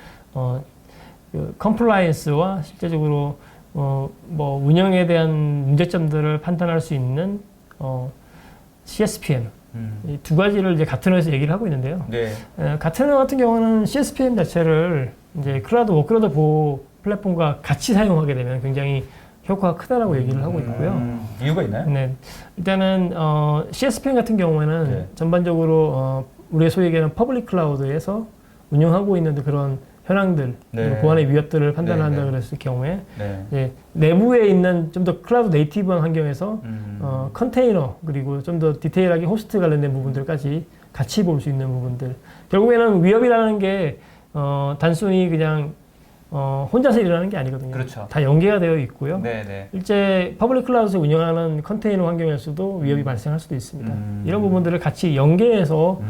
그 컴플라이언스와 실제적으로 뭐 운영에 대한 문제점들을 판단할 수 있는 CSPM 이 두 가지를 이제 가트너에서 얘기를 하고 있는데요. 가트너 같은 경우는 CSPM 자체를 이제 클라우드 워크로드 보호 플랫폼과 같이 사용하게 되면 굉장히 효과가 크다라고 얘기를 하고 있고요. 이유가 있나요? 네, 일단은 CSPM 같은 경우에는 전반적으로 우리가 소위 얘기하는 퍼블릭 클라우드에서 운영하고 있는 그런 현황들, 보안의 위협들을 판단한다 그랬을 경우에 이제 내부에 있는 좀 더 클라우드 네이티브한 환경에서 컨테이너 그리고 좀 더 디테일하게 호스트 관련된 부분들까지 같이 볼 수 있는 부분들. 결국에는 위협이라는 게 단순히 그냥 혼자서 일어나는 게 아니거든요. 그렇죠. 다 연계가 되어 있고요. 일제 퍼블릭 클라우드에서 운영하는 컨테이너 환경에서도 위협이 발생할 수도 있습니다. 이런 부분들을 같이 연계해서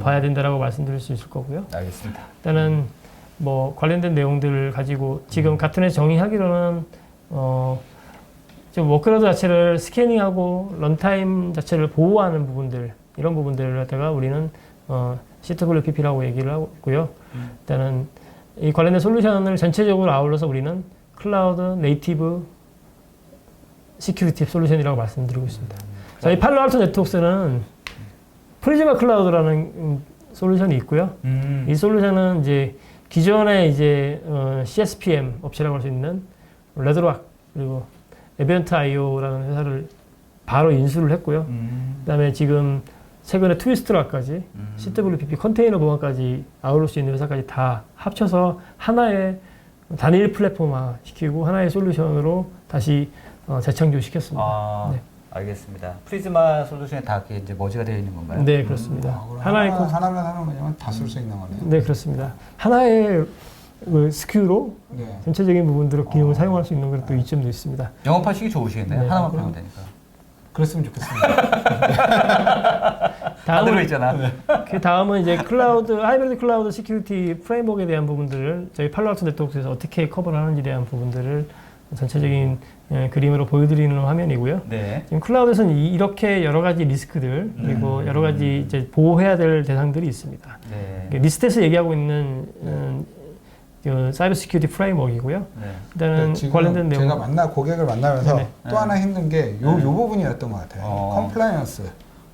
봐야 된다라고 말씀드릴 수 있을 거고요. 알겠습니다. 일단은 뭐 관련된 내용들을 가지고 지금 가트넷 정의하기로는 좀 워크로드 자체를 스캐닝하고 런타임 자체를 보호하는 부분들 이런 부분들을 갖다가 우리는 CWPP라고 얘기를 하고 있고요. 일단은 이 관련된 솔루션을 전체적으로 아울러서 우리는 클라우드 네이티브 시큐리티 솔루션이라고 말씀드리고 있습니다. 저희 팔로알토 네트워크스는 프리즈마 클라우드라는 솔루션이 있고요. 이 솔루션은 이제 기존의 이제 CSPM 업체라고 할 수 있는 레드락 그리고 에비언트 IO라는 회사를 바로 인수를 했고요. 그다음에 지금 최근에 트위스트락까지 CWPP 컨테이너 보안까지 아우를 수 있는 회사까지 다 합쳐서 하나의 단일 플랫폼화 시키고 하나의 솔루션으로 다시 재창조시켰습니다. 아, 네. 알겠습니다. 프리즈마 솔루션에 다 이렇게 이제 머지가 되어 있는 건가요? 네, 그렇습니다. 하나면 하나면 다 쓸 수 있는 거네요. 네, 그렇습니다. 하나의 그 스큐로 네. 전체적인 부분들을 기능을 사용할 수 있는 것도 이점도 있습니다. 영업하시기 좋으시겠네요. 네. 하나만 팔면 되니까. 그랬으면 좋겠습니다. 다 들어있잖아. 그 다음은 이제 클라우드, 하이브리드 클라우드 시큐리티 프레임워크에 대한 부분들을 저희 팔로알토 네트워크에서 어떻게 커버를 하는지에 대한 부분들을 전체적인 그림으로 보여드리는 화면이고요. 네. 지금 클라우드에서는 이렇게 여러 가지 리스크들 그리고 여러 가지 이제 보호해야 될 대상들이 있습니다. 네. 리스트에서 얘기하고 있는 사이버 시큐리티 프레임워크이고요. 네. 일단은 지금 관련된 내용 제가 고객을 만나면서 네네. 또 하나 힘든 게 요 부분이었던 것 같아요. 컴플라이언스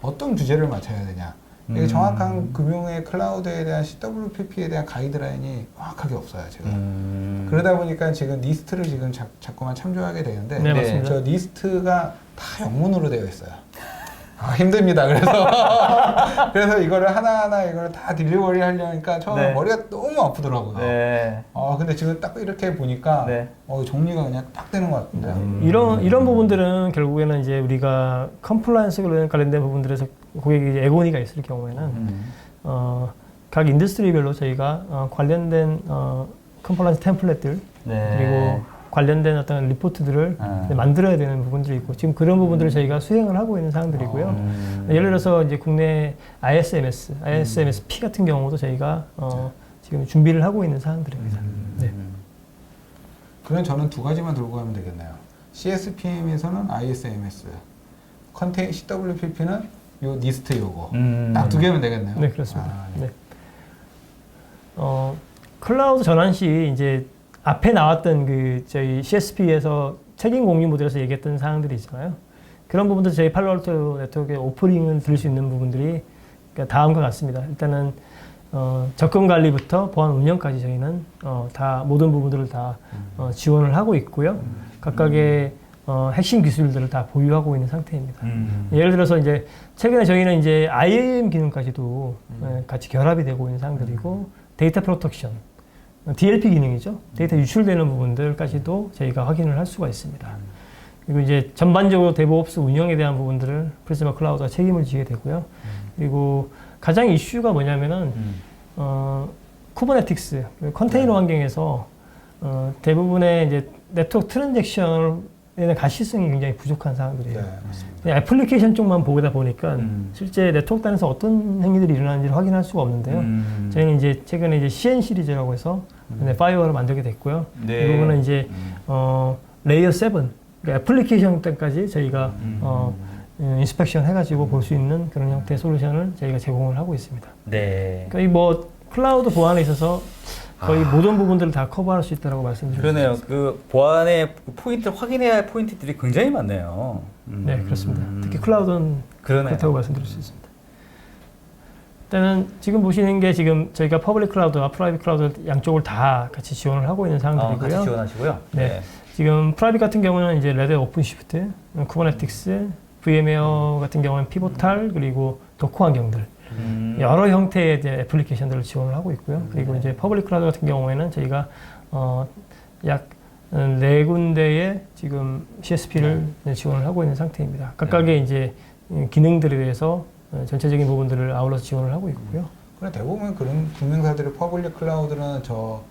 어떤 주제를 맞춰야 되냐. 이게 정확한 금융의 클라우드에 대한 CWPP에 대한 가이드라인이 정확하게 없어요 지금. 그러다 보니까 지금 니스트를 지금 자꾸만 참조하게 되는데 네, 맞습니다. 저 니스트가 다 영문으로 되어 있어요. 힘듭니다. 그래서 이거를 하나하나 이걸 다 딜리버리 하려니까 처음에 네. 머리가 너무 아프더라고요. 네. 근데 지금 딱 이렇게 보니까 네. 정리가 그냥 딱 되는 것 같은데요. 이런 부분들은 결국에는 이제 우리가 컴플라이언스 관련된 부분들에서 고객이 이제 에고니가 있을 경우에는 각 인더스트리별로 저희가 관련된 컴플라이언스 템플릿들 네. 그리고 관련된 어떤 리포트들을 만들어야 되는 부분들이 있고 지금 그런 부분들을 저희가 수행을 하고 있는 사항들이고요. 예를 들어서 이제 국내 ISMS-P 같은 경우도 저희가 지금 준비를 하고 있는 사항들입니다. 네. 그럼 저는 두 가지만 들고 가면 되겠네요. CSPM에서는 ISMS, CWPP는 요 니스트 요거 딱 두 개면 되겠네요. 네, 그렇습니다. 네. 네. 클라우드 전환 시 이제 앞에 나왔던 그 저희 CSP에서 책임 공유 모델에서 얘기했던 사항들이 있잖아요. 그런 부분들 저희 팔로알토 네트워크의 오퍼링을 들을 수 있는 부분들이 그러니까 다음과 같습니다. 일단은 접근 관리부터 보안 운영까지 저희는 다 모든 부분들을 다 지원을 하고 있고요. 각각의 핵심 기술들을 다 보유하고 있는 상태입니다. 예를 들어서 이제 최근에 저희는 이제 IAM 기능까지도 같이 결합이 되고 있는 상황들이고 데이터 프로텍션, DLP 기능이죠. 데이터 유출되는 부분들까지도 저희가 확인을 할 수가 있습니다. 그리고 이제 전반적으로 데브옵스 운영에 대한 부분들을 프리즈마 클라우드가 책임을 지게 되고요. 그리고 가장 이슈가 뭐냐면은 쿠버네틱스 컨테이너 환경에서 대부분의 이제 네트워크 트랜잭션에 대한 가시성이 굉장히 부족한 사항들이에요. 네, 맞습니다. 애플리케이션 쪽만 보다 보니까 실제 네트워크 단에서 어떤 행위들이 일어나는지를 확인할 수가 없는데요. 저희는 이제 최근에 이제 CN 시리즈라고 해서 파이어를 만들게 됐고요. 네. 이 부분은 이제 레이어 7, 그러니까 애플리케이션 때까지 저희가 인스펙션 해가지고 볼 수 있는 그런 형태의 솔루션을 저희가 제공을 하고 있습니다. 네. 그러니까 이 뭐 클라우드 보안에 있어서 거의 모든 부분들을 다 커버할 수 있다고 말씀드립니다. 그러네요. 그 보안의 포인트 확인해야 할 포인트들이 굉장히 많네요. 네, 그렇습니다. 특히 클라우드는 그러네요. 그렇다고 말씀드릴 수 있습니다. 일단은 지금 보시는 게 지금 저희가 퍼블릭 클라우드와 프라이빗 클라우드 양쪽을 다 같이 지원을 하고 있는 상황들이고요. 같이 지원하시고요. 네. 지금 프라이빗 같은 경우는 이제 레드 오픈시프트, 쿠버네틱스, VM웨어 같은 경우는 피보탈 그리고 도커 환경들 여러 형태의 이제 애플리케이션들을 지원을 하고 있고요. 그리고 이제 퍼블릭 클라우드 같은 경우에는 저희가 약 4군데의 지금 CSP를 지원을 하고 있는 상태입니다. 각각의 이제 기능들에 대해서 전체적인 부분들을 아울러서 지원을 하고 있고요. 그래 대부분 그런 금융사들의 퍼블릭 클라우드는 저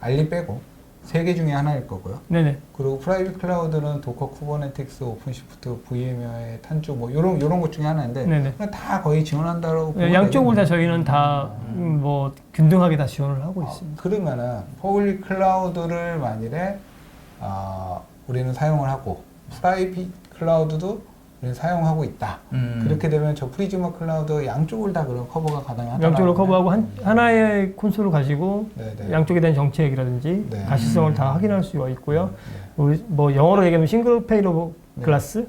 알리 빼고 3개 중에 하나일 거고요. 네네. 그리고 프라이빗 클라우드는 도커, 쿠버네틱스, 오픈시프트, VM웨어의 탄주 뭐 요런 것 중에 하나인데 네네. 다 거의 지원한다고 보면 양쪽을 다 되겠네요. 저희는 다 뭐 균등하게 다 지원을 하고 있습니다. 그러면은 퍼블릭 클라우드를 만일에 우리는 사용을 하고 프라이빗 클라우드도 우리는 사용하고 있다. 그렇게 되면 저 프리즈마 클라우드 양쪽을 다 그런 커버가 가능하다. 양쪽으로 커버하고 하나의 콘솔을 가지고 네네. 양쪽에 대한 정책이라든지 네. 가시성을 다 확인할 수가 있고요. 우리 뭐 영어로 얘기하면 싱글 페이로 글라스.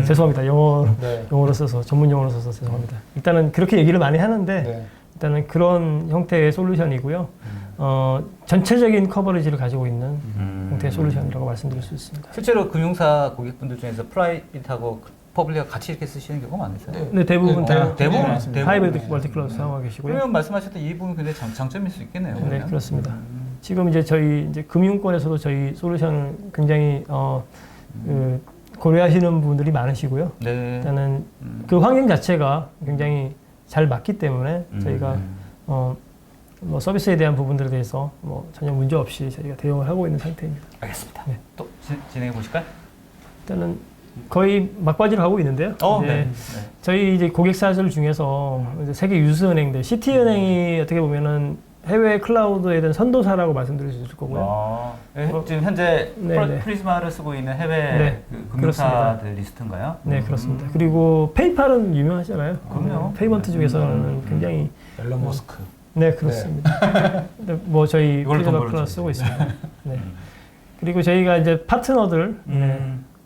죄송합니다. 영어로 써서 전문 용어로 써서 죄송합니다. 일단은 그렇게 얘기를 많이 하는데 네. 일단은 그런 형태의 솔루션이고요. 전체적인 커버리지를 가지고 있는 형태의 솔루션이라고 말씀드릴 수 있습니다. 실제로 금융사 고객분들 중에서 프라이빗하고 퍼블릭 같이 이렇게 쓰시는 경우가 많으세요? 네, 대부분 다 대부분 맞습니다. 하이브리드 네. 멀티클라우드 사용하고 계시고요. 그러면 말씀하셨던 이 부분 굉장히 장점일 수 있겠네요. 네, 그러면. 그렇습니다. 지금 이제 저희 이제 금융권에서도 저희 솔루션을 굉장히 고려하시는 분들이 많으시고요. 네. 일단은 그 환경 자체가 굉장히 잘 맞기 때문에 저희가 뭐 서비스에 대한 부분들에 대해서 뭐 전혀 문제 없이 저희가 대응을 하고 있는 상태입니다. 알겠습니다. 네. 또 진행해 보실까요? 일단은 거의 막바지로 가고 있는데요. 네. 저희 이제 고객사들 중에서 이제 세계 유수 은행들, 시티은행이 어떻게 보면은 해외 클라우드에 대한 선도사라고 말씀드릴 수 있을 거고요. 지금 현재 네. 프리즈마를 쓰고 있는 해외 네, 그 금융사들 리스트인가요? 네, 그렇습니다. 그리고 페이팔은 유명하잖아요. 그럼요. 페이먼트 중에서는 굉장히 앨런 머스크. 네, 그렇습니다. 네, 뭐 저희 이걸로 프리즈마 돈 클라우드 벌었죠. 쓰고 있습니다. 네. 그리고 저희가 이제 파트너들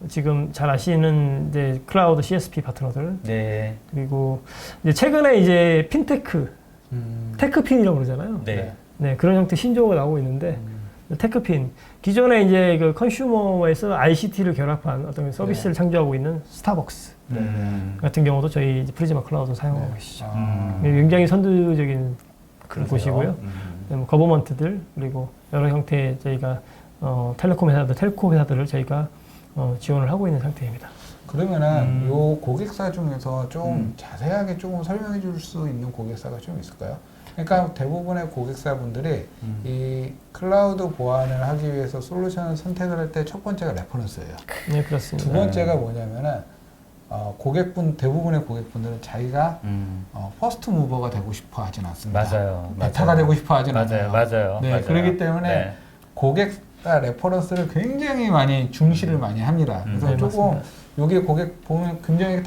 지금 잘 아시는 이제 클라우드 CSP 파트너들 네. 그리고 이제 최근에 이제 핀테크 테크핀이라고 그러잖아요. 네. 네, 그런 형태 신조어가 나오고 있는데 테크핀 기존에 이제 그 컨슈머에서 ICT를 결합한 어떤 서비스를 창조하고 있는 스타벅스 같은 경우도 저희 이제 프리즈마 클라우드 사용하고 계시죠. 굉장히 선두적인 곳이고요. 뭐 거버먼트들 그리고 여러 형태의 저희가 텔레콤 회사들, 텔코 회사들을 저희가 지원을 하고 있는 상태입니다. 그러면은 요 고객사 중에서 좀 자세하게 조금 설명해 줄 수 있는 고객사가 좀 있을까요? 그러니까 대부분의 고객사분들이 이 클라우드 보안을 하기 위해서 솔루션을 선택을 할 때 첫 번째가 레퍼런스예요. 네, 그렇습니다. 두 번째가 뭐냐면은 대부분의 고객분들은 자기가 퍼스트 무버가 되고 싶어 하진 않습니다. 맞아요. 베타가 되고 싶어 하진 않아요. 맞아요. 네, 맞아요. 그렇기 때문에 네. 고객사 레퍼런스를 굉장히 많이 중시를 많이 합니다. 그래서 네, 조금 맞습니다. 여기 고객 보면 굉장히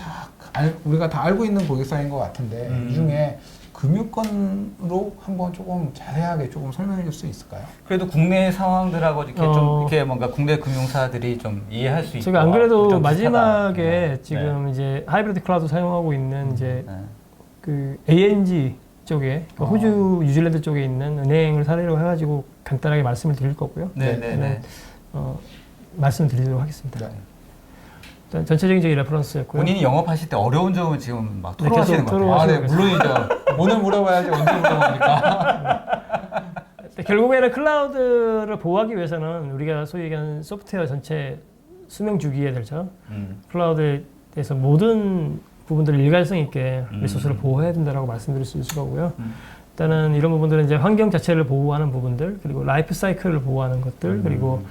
우리가 다 알고 있는 고객사인 것 같은데 이 중에 금융권으로 한번 조금 자세하게 조금 설명해 줄 수 있을까요? 그래도 국내 상황들하고 이렇게 좀 이렇게 뭔가 국내 금융사들이 좀 이해할 수 있고. 제가 안 그래도 좀 마지막에 비슷하다. 지금 이제 하이브리드 클라우드 사용하고 있는 이제 네. 그 ANG 쪽에 그 호주, 뉴질랜드 쪽에 있는 은행을 사례로 해가지고 간단하게 말씀을 드릴 거고요. 네네네. 말씀을 드리도록 하겠습니다. 네. 일단 전체적인 저희 레퍼런스였고요. 본인이 영업하실 때 어려운 점을 지금 막 네, 토로하시는 계속 것 같아요. 네, 물론이죠. 오늘 물어봐야지 언제 물어봅니까? 결국에는 클라우드를 보호하기 위해서는 우리가 소위 얘기하는 소프트웨어 전체 수명 주기에 대해서 클라우드에 대해서 모든 부분들을 일관성 있게 리소스를 보호해야 된다고 말씀드릴 수 있을 거고요. 일단은 이런 부분들은 이제 환경 자체를 보호하는 부분들, 그리고 라이프 사이클을 보호하는 것들, 그리고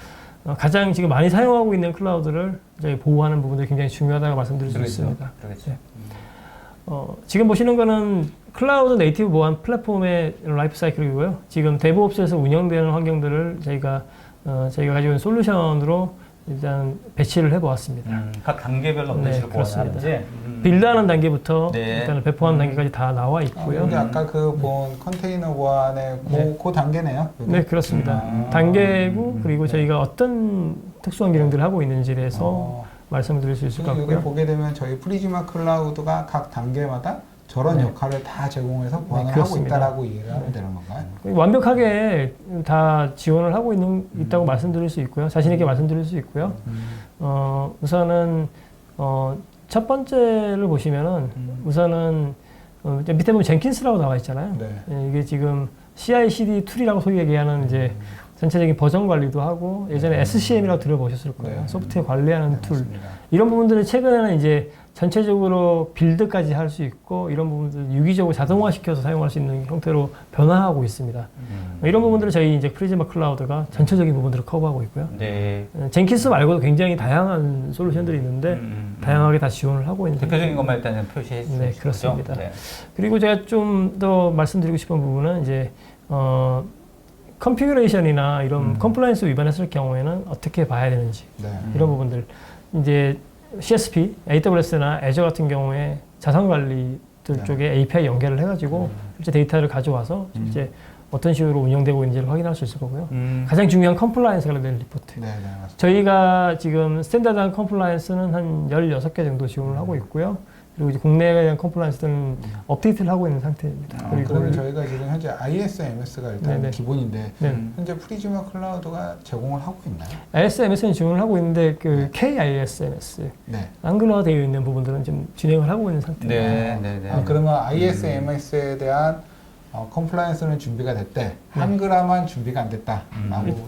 가장 지금 많이 사용하고 있는 클라우드를 이제 보호하는 부분들이 굉장히 중요하다고 말씀드릴 수 있습니다. 그렇죠. 네. 지금 보시는 거는 클라우드 네이티브 보안 플랫폼의 라이프 사이클이고요. 지금 데브옵스에서 운영되는 환경들을 저희가 가지고 있는 솔루션으로 일단 배치를 해보았습니다. 각 단계별로 어떤 네, 식으로 그렇습니다. 보완하는지. 빌드하는 단계부터 네. 일단 배포하는 단계까지 다 나와 있고요. 여기 아까 그 본 컨테이너 보안의 그 단계네요. 여기? 네, 그렇습니다. 단계고 그리고 저희가 어떤 특수한 기능들을 하고 있는지에 대해서 말씀을 드릴 수 있을 것 여기 같고요. 보게 되면 저희 프리즈마 클라우드가 각 단계마다 저런 역할을 다 제공해서 보완을 하고 그렇습니다. 있다라고 이해를 하면 되는 건가요? 완벽하게 다 지원을 하고 있다고 말씀드릴 수 있고요. 자신 있게 말씀드릴 수 있고요. 우선은 첫 번째를 보시면은 우선은 밑에 보면 젠킨스라고 나와 있잖아요. 네. 예, 이게 지금 CI/CD 툴이라고 소위 얘기하는 이제 전체적인 버전 관리도 하고 예전에 SCM이라고 들어보셨을 거예요. 네. 소프트웨어 관리하는 툴. 맞습니다. 이런 부분들은 최근에는 이제 전체적으로 빌드까지 할 수 있고 이런 부분들 유기적으로 자동화시켜서 사용할 수 있는 형태로 변화하고 있습니다. 이런 부분들을 저희 이제 프리즈마 클라우드가 전체적인 부분들을 커버하고 있고요. 네. 젠킨스 말고도 굉장히 다양한 솔루션들이 있는데 다양하게 다 지원을 하고 있는 대표적인 것만 일단은 표시해 주시죠. 네, 그렇습니다. 네. 그리고 제가 좀 더 말씀드리고 싶은 부분은 이제 컨피그레이션이나 이런 컴플라이언스 위반했을 경우에는 어떻게 봐야 되는지 네. 이런 부분들 이제 CSP, AWS나 Azure 같은 경우에 자산 관리들 네. 쪽에 API 연결을 해가지고 실제 데이터를 가져와서 실제 어떤 식으로 운영되고 있는지를 확인할 수 있을 거고요. 가장 중요한 컴플라이언스 관련된 리포트. 네, 네, 맞습니다. 저희가 지금 스탠다드한 컴플라이언스는 한 16개 정도 지원을 하고 있고요. 그리고 이제 국내에 대한 컴플라이언스는 업데이트를 하고 있는 상태입니다. 그러면 저희가 지금 현재 ISMS가 일단 네네. 기본인데 네. 현재 프리즈마 클라우드가 제공을 하고 있나요? ISMS는 지원을 하고 있는데 그 네. KISMS 네. 앙글러화 되어 있는 부분들은 좀 진행을 하고 있는 상태입니다. 네, 네, 네. 그러면 ISMS에 대한 컴플라이언스는 준비가 됐대. 한글화만 준비가 안 됐다.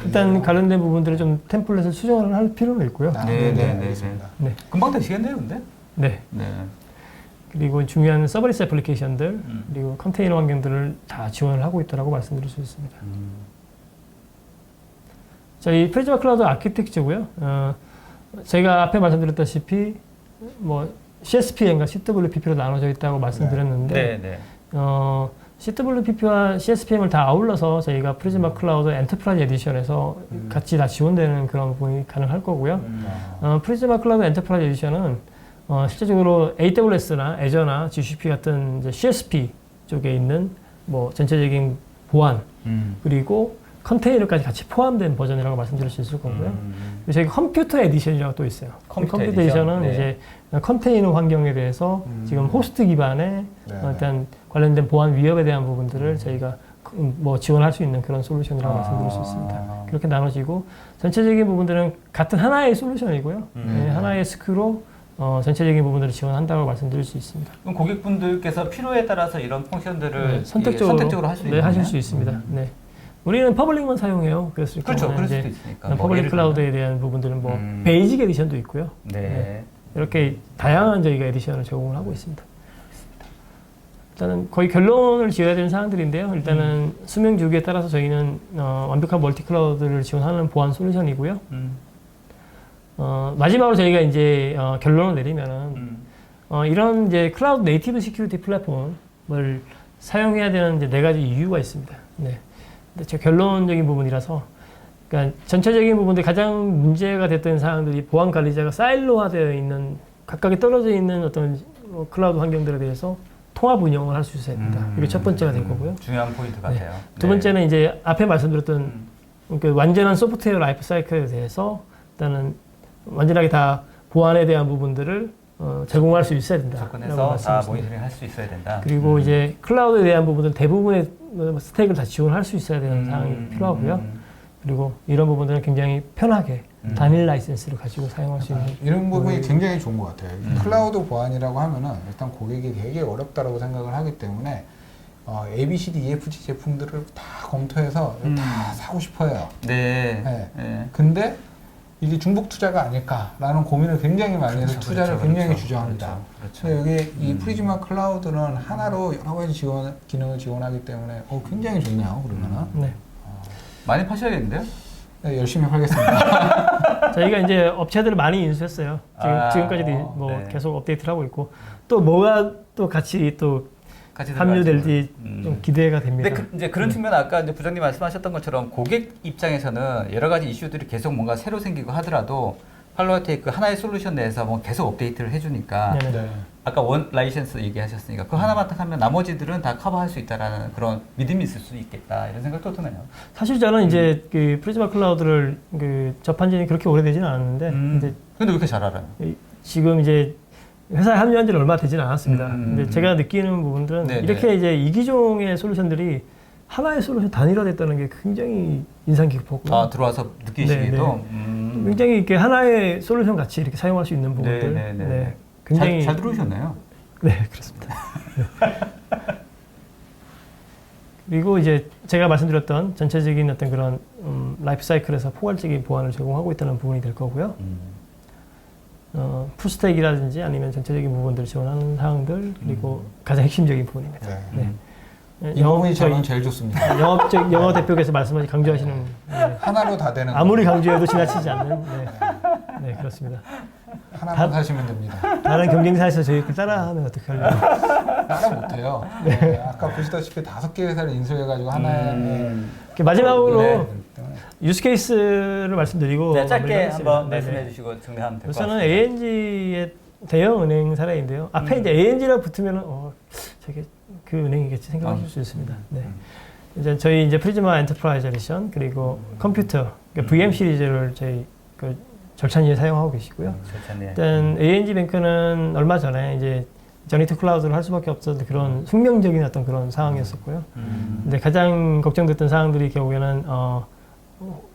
일단 관련된 부분들을 좀 템플릿을 수정을 할 필요는 있고요. 네, 네, 네, 알겠습니다. 네. 금방 되시겠네요, 근데? 네. 네. 그리고 중요한 서버리스 애플리케이션들 그리고 컨테이너 환경들을 다 지원을 하고 있다고 말씀드릴 수 있습니다. 저희 프리즈마 클라우드 아키텍처고요. 제가 앞에 말씀드렸다시피 뭐 CSPM과 CWPP로 나눠져 있다고 말씀드렸는데 네, 네. CWPP와 CSPM을 다 아울러서 저희가 프리즈마 클라우드 엔터프라이즈 에디션에서 같이 다 지원되는 그런 부분이 가능할 거고요. 프리즈마 클라우드 엔터프라이즈 에디션은 실제적으로 AWS나 Azure나 GCP 같은 이제 CSP 쪽에 있는 뭐 전체적인 보안 그리고 컨테이너까지 같이 포함된 버전이라고 말씀드릴 수 있을 거고요. 그리고 저희 컴퓨터 에디션이라고 또 있어요. 컴퓨터 에디션은 네. 이제 컨테이너 환경에 대해서 지금 호스트 기반의 네, 일단 관련된 보안 위협에 대한 부분들을 저희가 뭐 지원할 수 있는 그런 솔루션이라고 말씀드릴 수 있습니다. 그렇게 나눠지고 전체적인 부분들은 같은 하나의 솔루션이고요. 하나의 스크로 전체적인 부분들을 지원한다고 말씀드릴 수 있습니다. 그럼 고객분들께서 필요에 따라서 이런 펑션들을 선택적으로 할 수 네, 있나요? 하실 수 있습니다. 네. 우리는 퍼블릭만 사용해요. 그래서 그렇죠. 그럴 수도 있으니까. 퍼블릭 예를 클라우드에 대한 부분들은 뭐 베이직 에디션도 있고요. 네. 이렇게 다양한 저희가 에디션을 제공을 하고 있습니다. 일단은 거의 결론을 지어야 되는 사항들인데요. 일단은 수명 주기에 따라서 저희는 완벽한 멀티 클라우드를 지원하는 보안 솔루션이고요. 마지막으로 저희가 이제 결론을 내리면은 이런 이제 클라우드 네이티브 시큐리티 플랫폼을 사용해야 되는 이제 4가지 이유가 있습니다. 네. 근데 제 결론적인 부분이라서 그러니까 전체적인 부분들 가장 문제가 됐던 사항들이 보안 관리자가 사일로화되어 있는 각각에 떨어져 있는 어떤 클라우드 환경들에 대해서 통합 운영을 할 수 있어야 된다. 이게 첫 번째가 될 거고요. 중요한 포인트 같아요. 두 번째는 이제 앞에 말씀드렸던 그 완전한 소프트웨어 라이프 사이클에 대해서 일단은 완전하게 다 보안에 대한 부분들을 제공할 수 있어야 된다. 접근해서 다 모니터링 할 수 있어야 된다. 그리고 이제 클라우드에 대한 부분들 대부분의 스택을 다 지원할 수 있어야 되는 상황이 필요하고요. 그리고 이런 부분들은 굉장히 편하게 단일 라이센스를 가지고 사용할 수 있는 이런 부분이 굉장히 좋은 것 같아요. 클라우드 보안이라고 하면은 일단 고객이 되게 어렵다라고 생각을 하기 때문에 ABCD, EFG 제품들을 다 검토해서 다 사고 싶어요. 네. 네. 네. 근데 이게 중복 투자가 아닐까라는 고민을 굉장히 많이 해서 투자를 굉장히 주저합니다. 그렇죠. 근데 여기 이 프리즈마 클라우드는 하나로 여러 가지 기능을 지원하기 때문에 굉장히 좋네요. 그러면은 네. 많이 파셔야겠는데요? 네, 열심히 팔겠습니다. 저희가 이제 업체들을 많이 인수했어요. 지금까지도 뭐 네. 계속 업데이트를 하고 있고 또 뭐가 또 같이 또 같이 합류될지 좀 기대가 됩니다. 근데 이제 그런 측면 아까 이제 부장님 말씀하셨던 것처럼 고객 입장에서는 여러 가지 이슈들이 계속 뭔가 새로 생기고 하더라도 팔로알토의 그 하나의 솔루션 내에서 뭐 계속 업데이트를 해주니까 네네. 네. 아까 원 라이센스 얘기하셨으니까 그 하나만 딱 하면 나머지들은 다 커버할 수 있다라는 그런 믿음이 있을 수 있겠다 이런 생각도 드네요. 사실 저는 이제 그 프리즈마 클라우드를 그 접한 지는 그렇게 오래되지는 않았는데 근데 왜 이렇게 잘 알아요? 지금 이제 회사에 합류한 지는 얼마 되지는 않았습니다. 음. 근데 제가 느끼는 부분들은 네네. 이렇게 이제 이기종의 솔루션들이 하나의 솔루션 단일화됐다는 게 굉장히 인상 깊었고요. 들어와서 느끼시기도 굉장히 이렇게 하나의 솔루션 같이 이렇게 사용할 수 있는 부분들. 네네네. 네, 굉장히 잘 들어오셨나요? 네, 그렇습니다. 그리고 이제 제가 말씀드렸던 전체적인 어떤 그런 라이프 사이클에서 포괄적인 보안을 제공하고 있다는 부분이 될 거고요. 풀스택이라든지 아니면 전체적인 부분들을 지원하는 사항들 그리고 가장 핵심적인 부분입니다. 네. 네. 이 부분이 저는 제일 좋습니다. 영어 대표께서 말씀하신 강조하시는 네. 하나로 다 되는 아무리 강조해도 지나치지 않는 네, 그렇습니다. 하나만 사시면 됩니다. 다른 경쟁사에서 저희 걸 따라하면 어떻게 하려고? 따라 못해요. 네, 아까 보시다시피 5개 회사를 인수해가지고 하나의 이렇게 마지막으로 네. 유스 케이스를 말씀드리고 네, 짧게 마무리하겠습니다. 한번 네네. 말씀해 주시고 정리하면 될 것 우선은 같습니다. ANG의 대형 은행 사례인데요. 앞에 이제 ANG라고 붙으면은 저게 그 은행이겠지 생각하실 수 있습니다. 네. 이제 저희 이제 프리즈마 엔터프라이즈 에디션 그리고 컴퓨터 그러니까 VM 시리즈를 저희 그 절찬리에 사용하고 계시고요. 좋겠네요. 일단 ANG 뱅크는 얼마 전에 이제 저니트 클라우드를 할 수밖에 없었던 그런 숙명적인 어떤 그런 상황이었었고요. 근데 가장 걱정됐던 사항들이 결국에는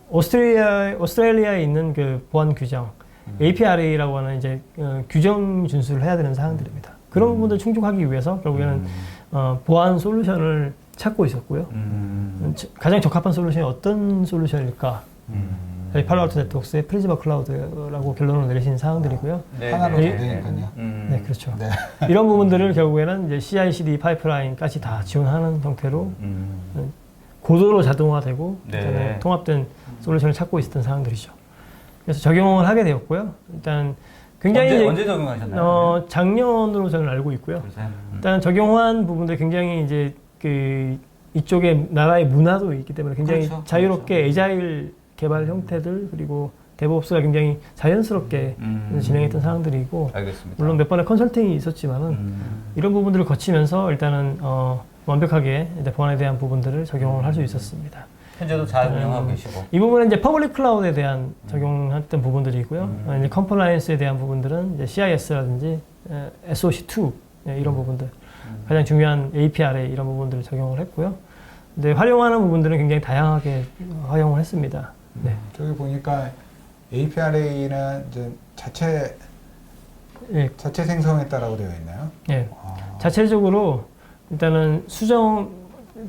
오스트레일리아에 있는 그 보안 규정 APRA라고 하는 이제 규정 준수를 해야 되는 사항들입니다. 그런 부분들 충족하기 위해서 결국에는 보안 솔루션을 찾고 있었고요. 가장 적합한 솔루션이 어떤 솔루션일까? 저희 팔로알토 네트워크스의 프리즈마 클라우드라고 결론을 내리신 사항들이고요. 네, 하나로 네, 다 되니까요. 네, 그렇죠. 네. 이런 부분들을 결국에는 이제 CI/CD 파이프라인까지 다 지원하는 형태로 고도로 자동화되고 네. 그다음에 통합된 솔루션을 찾고 있었던 사항들이죠. 그래서 적용을 하게 되었고요. 일단 굉장히 이제 언제 적용하셨나요? 작년으로 저는 알고 있고요. 그러세요? 일단 적용한 부분들 굉장히 이제 이쪽에 나라의 문화도 있기 때문에 굉장히 그렇죠. 자유롭게 그렇죠. 에자일 개발 형태들 그리고 데브옵스가 굉장히 자연스럽게 진행했던 사항들이고 알겠습니다. 물론 몇 번의 컨설팅이 있었지만은 이런 부분들을 거치면서 일단은 완벽하게 이제 보안에 대한 부분들을 적용을 할 수 있었습니다. 현재도 잘 운영하고 계시고. 이 부분은 이제 퍼블릭 클라우드에 대한 적용했던 부분들이고요. 이제 컴플라이언스에 대한 부분들은 이제 CIS라든지 SOC2 이런 부분들 가장 중요한 APRA 이런 부분들을 적용을 했고요. 근데 활용하는 부분들은 굉장히 다양하게 활용을 했습니다. 네. 저기 보니까 APRA는 이제 자체 예, 생성했다라고 되어 있나요? 예. 아, 자체적으로 일단은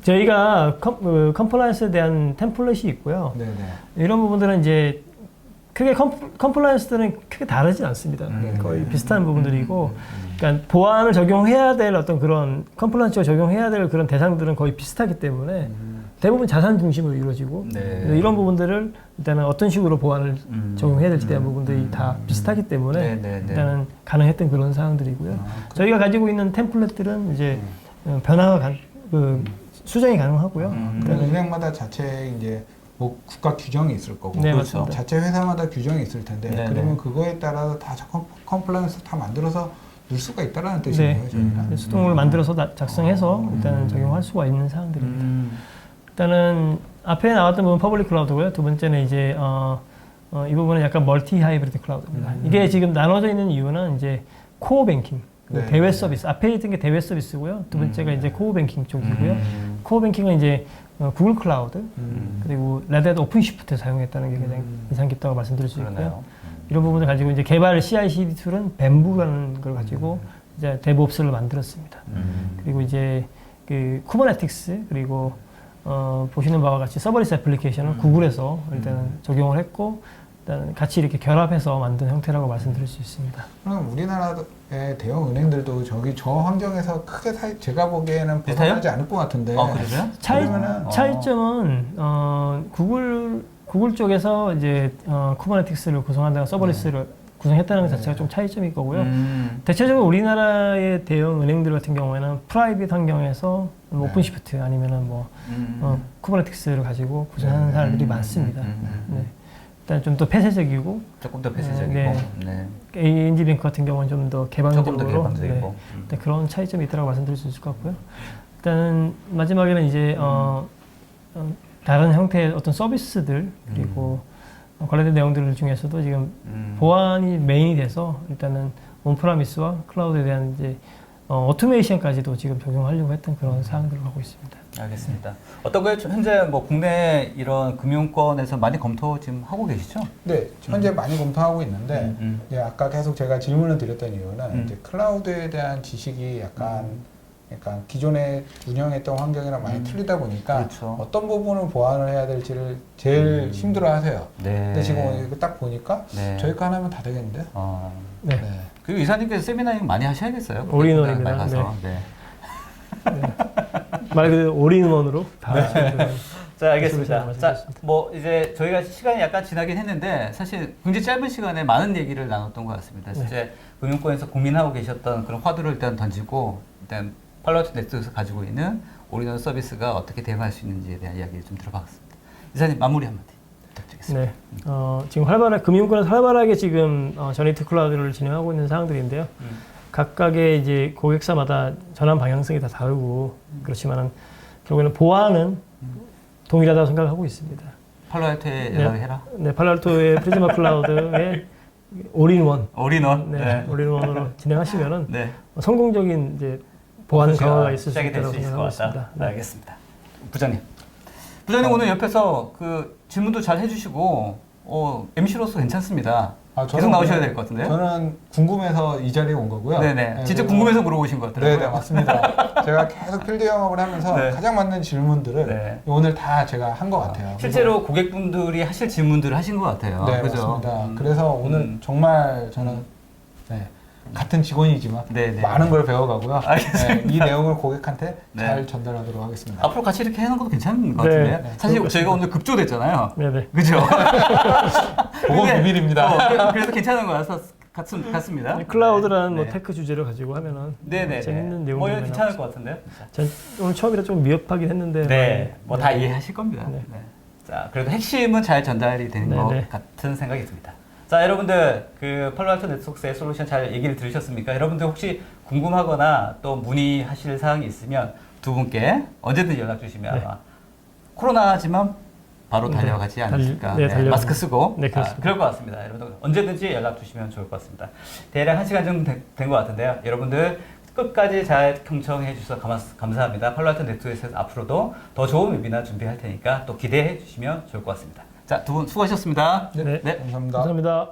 저희가 컴플라이언스에 대한 템플릿이 있고요. 네네. 이런 부분들은 이제 크게 컴플라이언스들은 크게 다르지 않습니다. 거의 비슷한 부분들이고, 그러니까 보안을 적용해야 될 어떤 그런 컴플라이언스가 적용해야 될 그런 대상들은 거의 비슷하기 때문에 대부분 자산 중심으로 이루어지고 네. 이런 부분들을 일단은 어떤 식으로 보안을 적용해야 될지 대한 부분들이 다 비슷하기 때문에 네, 네, 네. 일단은 가능했던 그런 사항들이고요. 저희가 가지고 있는 템플릿들은 이제 변화가 수정이 가능하고요. 그럼 은행마다 자체 이제 뭐 국가 규정이 있을 거고, 네, 그렇죠. 맞습니다. 자체 회사마다 규정이 있을 텐데, 네, 그러면 그거에 따라서 다 컴플라이언스 다 만들어서 넣을 수가 있다라는 뜻이네요, 네. 저희가. 수동으로 만들어서 작성해서 일단은 적용할 수가 있는 사항들입니다. 일단은 앞에 나왔던 부분 퍼블릭 클라우드고요. 두 번째는 이제 이 부분은 약간 멀티 하이브리드 클라우드입니다. 이게 지금 나눠져 있는 이유는 이제 코어 뱅킹, 네. 대외 서비스. 앞에 있던 게 대외 서비스고요. 두 번째가 이제 코어 뱅킹 쪽이고요. 코어 뱅킹은 이제 구글 클라우드 그리고 레드햇 오픈시프트 사용했다는 게 가장 인상 깊다고 말씀드릴 수 있고요. 그러네요. 이런 부분을 가지고 이제 개발 CI/CD 툴은 뱀부라는 걸 가지고 이제 데브옵스를 만들었습니다. 그리고 이제 그 쿠버네티스 그리고 보시는 바와 같이 서버리스 애플리케이션을 구글에서 일단은 적용을 했고 일단 같이 이렇게 결합해서 만든 형태라고 말씀드릴 수 있습니다. 그럼 우리나라의 대형 은행들도 저 환경에서 크게 제가 보기에는 비슷해요? 벗어나지 않을 것 같은데. 그러세요? 그러면은 차이점은 구글 쪽에서 이제 쿠버네티스를 구성한다는 서버리스를 구성했다는 것 자체가 좀 차이점일 거고요. 대체적으로 우리나라의 대형 은행들 같은 경우에는 프라이빗 환경에서 뭐 오픈시프트 아니면은 뭐 쿠버네티스를 가지고 구성하는 사람들이 많습니다. 네. 일단 좀 더 폐쇄적이고 조금 더 폐쇄적이고. 네. 네. ANG 뱅크 같은 경우는 좀 더 개방적으로 조금 더 개방적이고. 네, 그런 차이점이 있다고 말씀드릴 수 있을 것 같고요. 일단은 마지막에는 이제 다른 형태의 어떤 서비스들 그리고 관련된 내용들 중에서도 지금 보안이 메인이 돼서 일단은 온프라미스와 클라우드에 대한 이제 오토메이션까지도 지금 적용하려고 했던 그런 사항들을 하고 있습니다. 알겠습니다. 어떤 거에 현재 뭐 국내 이런 금융권에서 많이 검토 지금 하고 계시죠? 네, 현재 많이 검토하고 있는데, 이제 아까 계속 제가 질문을 드렸던 이유는 이제 클라우드에 대한 지식이 약간 기존에 운영했던 환경이랑 많이 틀리다 보니까 그렇죠. 어떤 부분을 보완을 해야 될지를 제일 힘들어 하세요. 네. 근데 지금 이거 딱 보니까 네. 저희 거 하나면 다 되겠는데요? 네. 네. 그리고 이사님께서 세미나 이거 많이 하셔야겠어요. 올인원입니다. 많이 가서. 네. 말 그대로 올인원으로 다 하시는 자, 알겠습니다. 말씀 자, 드리겠습니다. 뭐 이제 저희가 시간이 약간 지나긴 했는데 사실 굉장히 짧은 시간에 많은 얘기를 나눴던 것 같습니다. 실제 금융권에서 고민하고 계셨던 그런 화두를 일단 던지고 일단 팔로알토 네트워크에서 가지고 있는 올인원 서비스가 어떻게 대응할 수 있는지에 대한 이야기를 좀 들어봤습니다. 이사님 마무리 한마디 부탁드리겠습니다. 네. 지금 금융권에서 활발하게 지금 저네이트 클라우드를 진행하고 있는 상황들인데요. 각각의 이제 고객사마다 전환 방향성이 다 다르고 그렇지만은 결국에는 보안은 동일하다고 생각하고 있습니다. 팔로알토에 연락을 해라. 네, 팔로알토의 프리즈마 클라우드의 올인원, 올인원. 네, 올인원으로 진행하시면은 네. 성공적인 이제 보안 강화가 있을 수 시작이 될 있다고 수 있을 것 생각하고 같다. 있습니다. 네. 알겠습니다. 부장님. 부장님 오늘 옆에서 그 질문도 잘 해주시고 MC로서 괜찮습니다. 계속 나오셔야 될 것 같은데요? 저는 궁금해서 이 자리에 온 거고요. 네네. 네, 진짜 그래서- 궁금해서 물어보신 것 같더라고요. 네네, 맞습니다. 제가 계속 필드 영업을 하면서 네. 가장 맞는 질문들을 네. 오늘 다 제가 한 것 같아요. 실제로 고객분들이 하실 질문들을 하신 것 같아요. 네, 그죠? 맞습니다. 그래서 오늘 정말 저는 네, 같은 직원이지만 네네. 많은 걸 배워가고요. 알겠습니다. 네, 이 내용을 고객한테 네. 잘 전달하도록 하겠습니다. 앞으로 같이 이렇게 해놓은 것도 괜찮은 것 네. 같은데요? 네, 사실 좋을 것 저희가 같습니다. 오늘 급조됐잖아요. 네네. 그죠? 그건 근데, 비밀입니다. 그래서 괜찮은 것 같습니다. 클라우드라는 뭐 네. 테크 주제를 가지고 하면은 네네. 재밌는 뭐 내용들이 괜찮을 것 같은데요? 전 오늘 처음이라 좀 미흡하긴 했는데 네, 뭐 다 이해하실 겁니다. 네. 네. 자, 그래도 핵심은 잘 전달이 되는 네, 것 네. 같은 생각이 듭니다. 자, 여러분들 그 팔로알토 네트워크의 솔루션 잘 얘기를 들으셨습니까? 여러분들 혹시 궁금하거나 또 문의하실 사항이 있으면 두 분께 언제든지 연락 주시면 네. 아마 코로나지만 바로 네, 달려가지 않으실까. 네, 달려- 마스크 쓰고 네, 그렇습니다. 그럴 것 같습니다. 여러분들 언제든지 연락 주시면 좋을 것 같습니다. 대략 1시간 정도 된 것 같은데요. 여러분들 끝까지 잘 경청해 주셔서 감사합니다. 팔로알토 네트워크에서 앞으로도 더 좋은 웨비나 준비할 테니까 또 기대해 주시면 좋을 것 같습니다. 자, 두 분 수고하셨습니다. 네. 네. 감사합니다. 감사합니다.